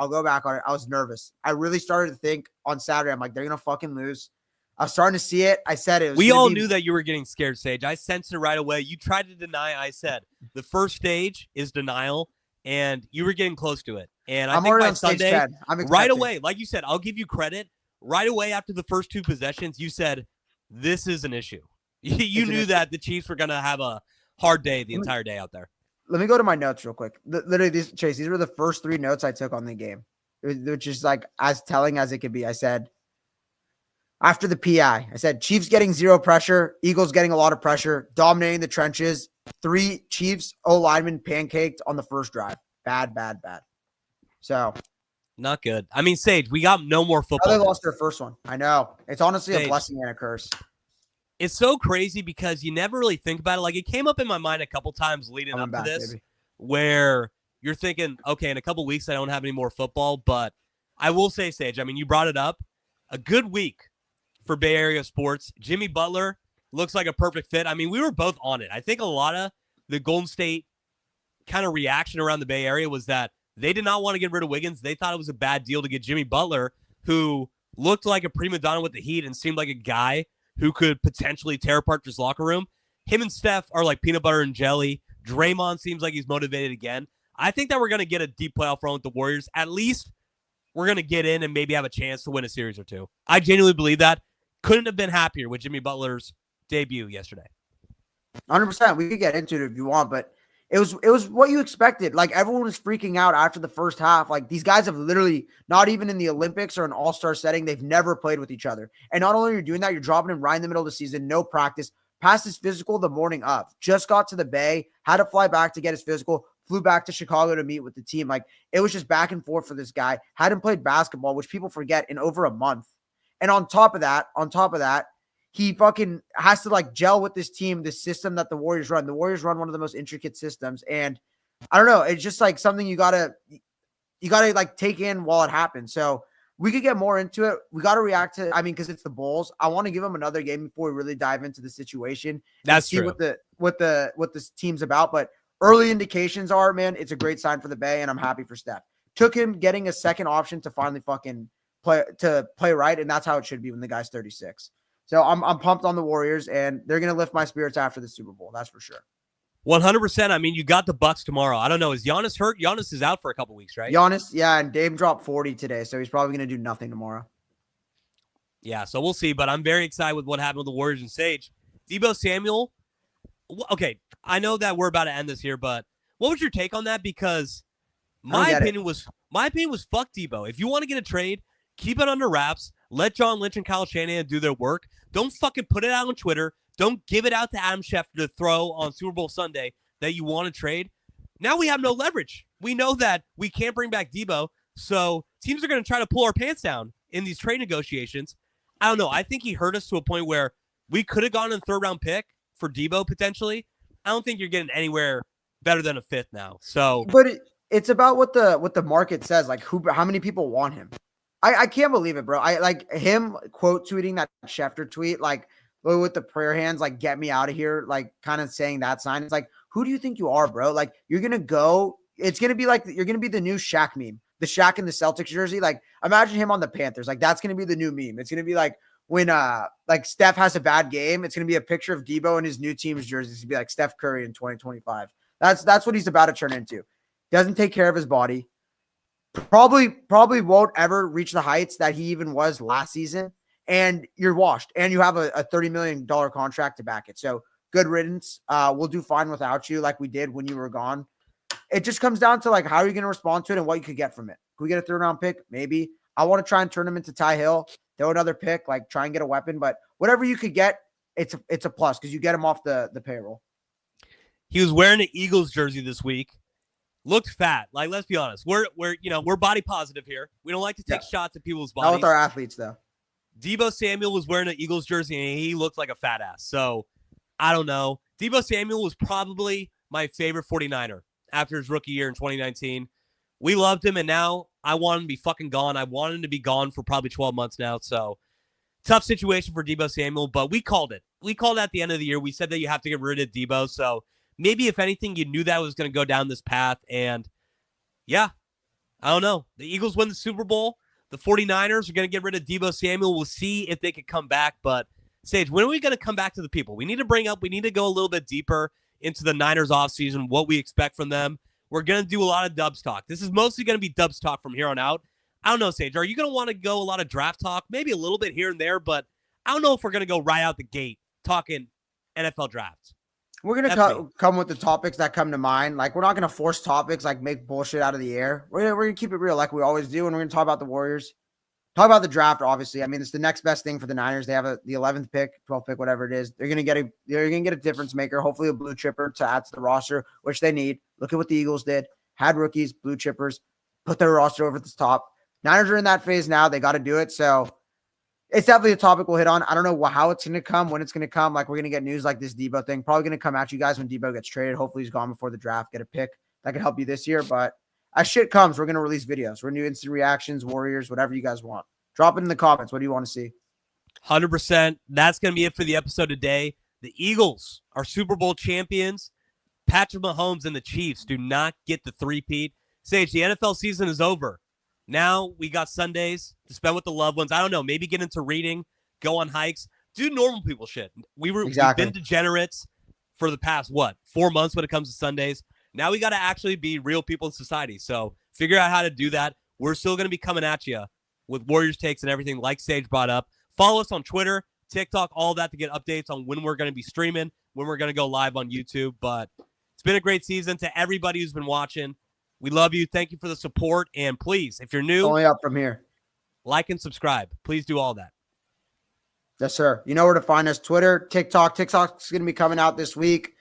go back on it. I was nervous. I really started to think on Saturday, I'm like, they're going to fucking lose. I was starting to see it. I said it. We all knew that you were getting scared, Sage. I sensed it right away. You tried to deny. I said the first stage is denial, and you were getting close to it. And I think by Sunday, right away, like you said, I'll give you credit. Right away after the first two possessions, you said, this is an issue. You knew that the Chiefs were going to have a hard day the entire day out there. Let me go to my notes real quick. Literally, these were the first 3 notes I took on the game, which is like as telling as it could be. I said, after the PI, I said, Chiefs getting 0 pressure, Eagles getting a lot of pressure, dominating the trenches. 3 Chiefs O-linemen pancaked on the first drive. Bad. So. Not good. I mean, Sage, we got no more football. They lost their first one. I know. It's honestly a blessing and a curse. It's so crazy because you never really think about it. Like, it came up in my mind a couple times leading up to this, where you're thinking, okay, in a couple weeks I don't have any more football. But I will say, Sage, I mean, you brought it up. A good week for Bay Area sports. Jimmy Butler looks like a perfect fit. I mean, we were both on it. I think a lot of the Golden State kind of reaction around the Bay Area was that they did not want to get rid of Wiggins. They thought it was a bad deal to get Jimmy Butler, who looked like a prima donna with the Heat and seemed like a guy who could potentially tear apart this locker room. Him and Steph are like peanut butter and jelly. Draymond seems like he's motivated again. I think that we're going to get a deep playoff run with the Warriors. At least we're going to get in and maybe have a chance to win a series or two. I genuinely believe that. Couldn't have been happier with Jimmy Butler's debut yesterday. 100%. We could get into it if you want, but it was what you expected. Like, everyone was freaking out after the first half. Like, these guys have literally, not even in the Olympics or an all-star setting, they've never played with each other. And not only are you doing that, you're dropping him right in the middle of the season, no practice, passed his physical the morning of, just got to the Bay, had to fly back to get his physical, flew back to Chicago to meet with the team. Like, it was just back and forth for this guy. Hadn't played basketball, which people forget, in over a month. And on top of that, he fucking has to like gel with this team, this system that the Warriors run. The Warriors run one of the most intricate systems. And I don't know, it's just like something you gotta like take in while it happens. So we could get more into it. We got to react to, I mean, because it's the Bulls. I want to give them another game before we really dive into the situation. That's see true. What this team's about. But early indications are, man, it's a great sign for the Bay, and I'm happy for Steph. Took him getting a second option to finally fucking play right, and that's how it should be when the guy's 36. So I'm pumped on the Warriors, and they're gonna lift my spirits after the Super Bowl. That's for sure. 100%. I mean, you got the Bucks tomorrow. I don't know. Is Giannis hurt? Giannis is out for a couple weeks, right? Giannis, yeah, and Dame dropped 40 today, so he's probably gonna do nothing tomorrow. Yeah, so we'll see. But I'm very excited with what happened with the Warriors and Sage. Deebo Samuel. Okay, I know that we're about to end this here, but what was your take on that? Because my opinion was fuck Deebo. If you want to get a trade, keep it under wraps. Let John Lynch and Kyle Shanahan do their work. Don't fucking put it out on Twitter. Don't give it out to Adam Schefter to throw on Super Bowl Sunday that you want to trade. Now we have no leverage. We know that we can't bring back Deebo, so teams are going to try to pull our pants down in these trade negotiations. I don't know. I think he hurt us to a point where we could have gone in a third-round pick for Deebo potentially. I don't think you're getting anywhere better than a fifth now. So, but it's about what the market says. Like how many people want him? I can't believe it, bro. I like him quote tweeting that Schefter tweet, like with the prayer hands, like get me out of here, like kind of saying that sign. It's like, who do you think you are, bro? Like you're gonna go. It's gonna be like you're gonna be the new Shaq meme, the Shaq in the Celtics jersey. Like imagine him on the Panthers. Like that's gonna be the new meme. It's gonna be like when like Steph has a bad game. It's gonna be a picture of Deebo in his new team's jersey. It's gonna be like Steph Curry in 2025. That's what he's about to turn into. Doesn't take care of his body. Probably won't ever reach the heights that he even was last season. And you're washed. And you have a $30 million contract to back it. So good riddance. We'll do fine without you like we did when you were gone. It just comes down to like how are you going to respond to it and what you could get from it. Can we get a third round pick? Maybe. I want to try and turn him into Ty Hill, throw another pick, like try and get a weapon. But whatever you could get, it's a plus because you get him off the payroll. He was wearing an Eagles jersey this week. Looked fat. Like, let's be honest. We're body positive here. We don't like to take shots at people's bodies. Not with our athletes, though. Deebo Samuel was wearing an Eagles jersey, and he looked like a fat ass. So, I don't know. Deebo Samuel was probably my favorite 49er after his rookie year in 2019. We loved him, and now I want him to be fucking gone. I want him to be gone for probably 12 months now. So, tough situation for Deebo Samuel, but we called it. We called it at the end of the year. We said that you have to get rid of Deebo. So, maybe if anything, you knew that was going to go down this path. And, yeah, I don't know. The Eagles win the Super Bowl. The 49ers are going to get rid of Deebo Samuel. We'll see if they can come back. But, Sage, when are we going to come back to the people? We need to go a little bit deeper into the Niners offseason, what we expect from them. We're going to do a lot of Dubs talk. This is mostly going to be Dubs talk from here on out. I don't know, Sage. Are you going to want to go a lot of draft talk? Maybe a little bit here and there, but I don't know if we're going to go right out the gate talking NFL drafts. We're going to come with the topics that come to mind. Like, we're not going to force topics, like make bullshit out of the air. We're going to keep it real like we always do, and we're going to talk about the Warriors. Talk about the draft, obviously. I mean, it's the next best thing for the Niners. They have the 11th pick, 12th pick, whatever it is. They're going to get a difference maker, hopefully a blue chipper to add to the roster, which they need. Look at what the Eagles did. Had rookies, blue chippers, put their roster over the top. Niners are in that phase now. They got to do it. So it's definitely a topic we'll hit on. I don't know how it's going to come, when it's going to come. Like, we're going to get news like this Deebo thing. Probably going to come at you guys when Deebo gets traded. Hopefully he's gone before the draft. Get a pick that could help you this year. But as shit comes, we're going to release videos. We're going to do instant reactions, Warriors, whatever you guys want. Drop it in the comments. What do you want to see? 100%. That's going to be it for the episode today. The Eagles are Super Bowl champions. Patrick Mahomes and the Chiefs do not get the three-peat. Sage, the NFL season is over. Now we got Sundays to spend with the loved ones. I don't know. Maybe get into reading, go on hikes, do normal people shit. We've been degenerates for the past, 4 months when it comes to Sundays. Now we got to actually be real people in society. So figure out how to do that. We're still going to be coming at you with Warriors takes and everything like Sage brought up. Follow us on Twitter, TikTok, all that to get updates on when we're going to be streaming, when we're going to go live on YouTube. But it's been a great season. To everybody who's been watching, we love you. Thank you for the support. And please, if you're new, only up from here. Like and subscribe. Please do all that. Yes, sir. You know where to find us. Twitter, TikTok. TikTok's going to be coming out this week.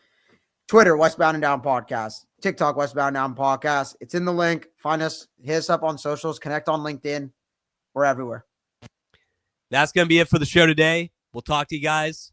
Twitter, Westbound and Down Podcast. TikTok, Westbound and Down Podcast. It's in the link. Find us. Hit us up on socials. Connect on LinkedIn. We're everywhere. That's going to be it for the show today. We'll talk to you guys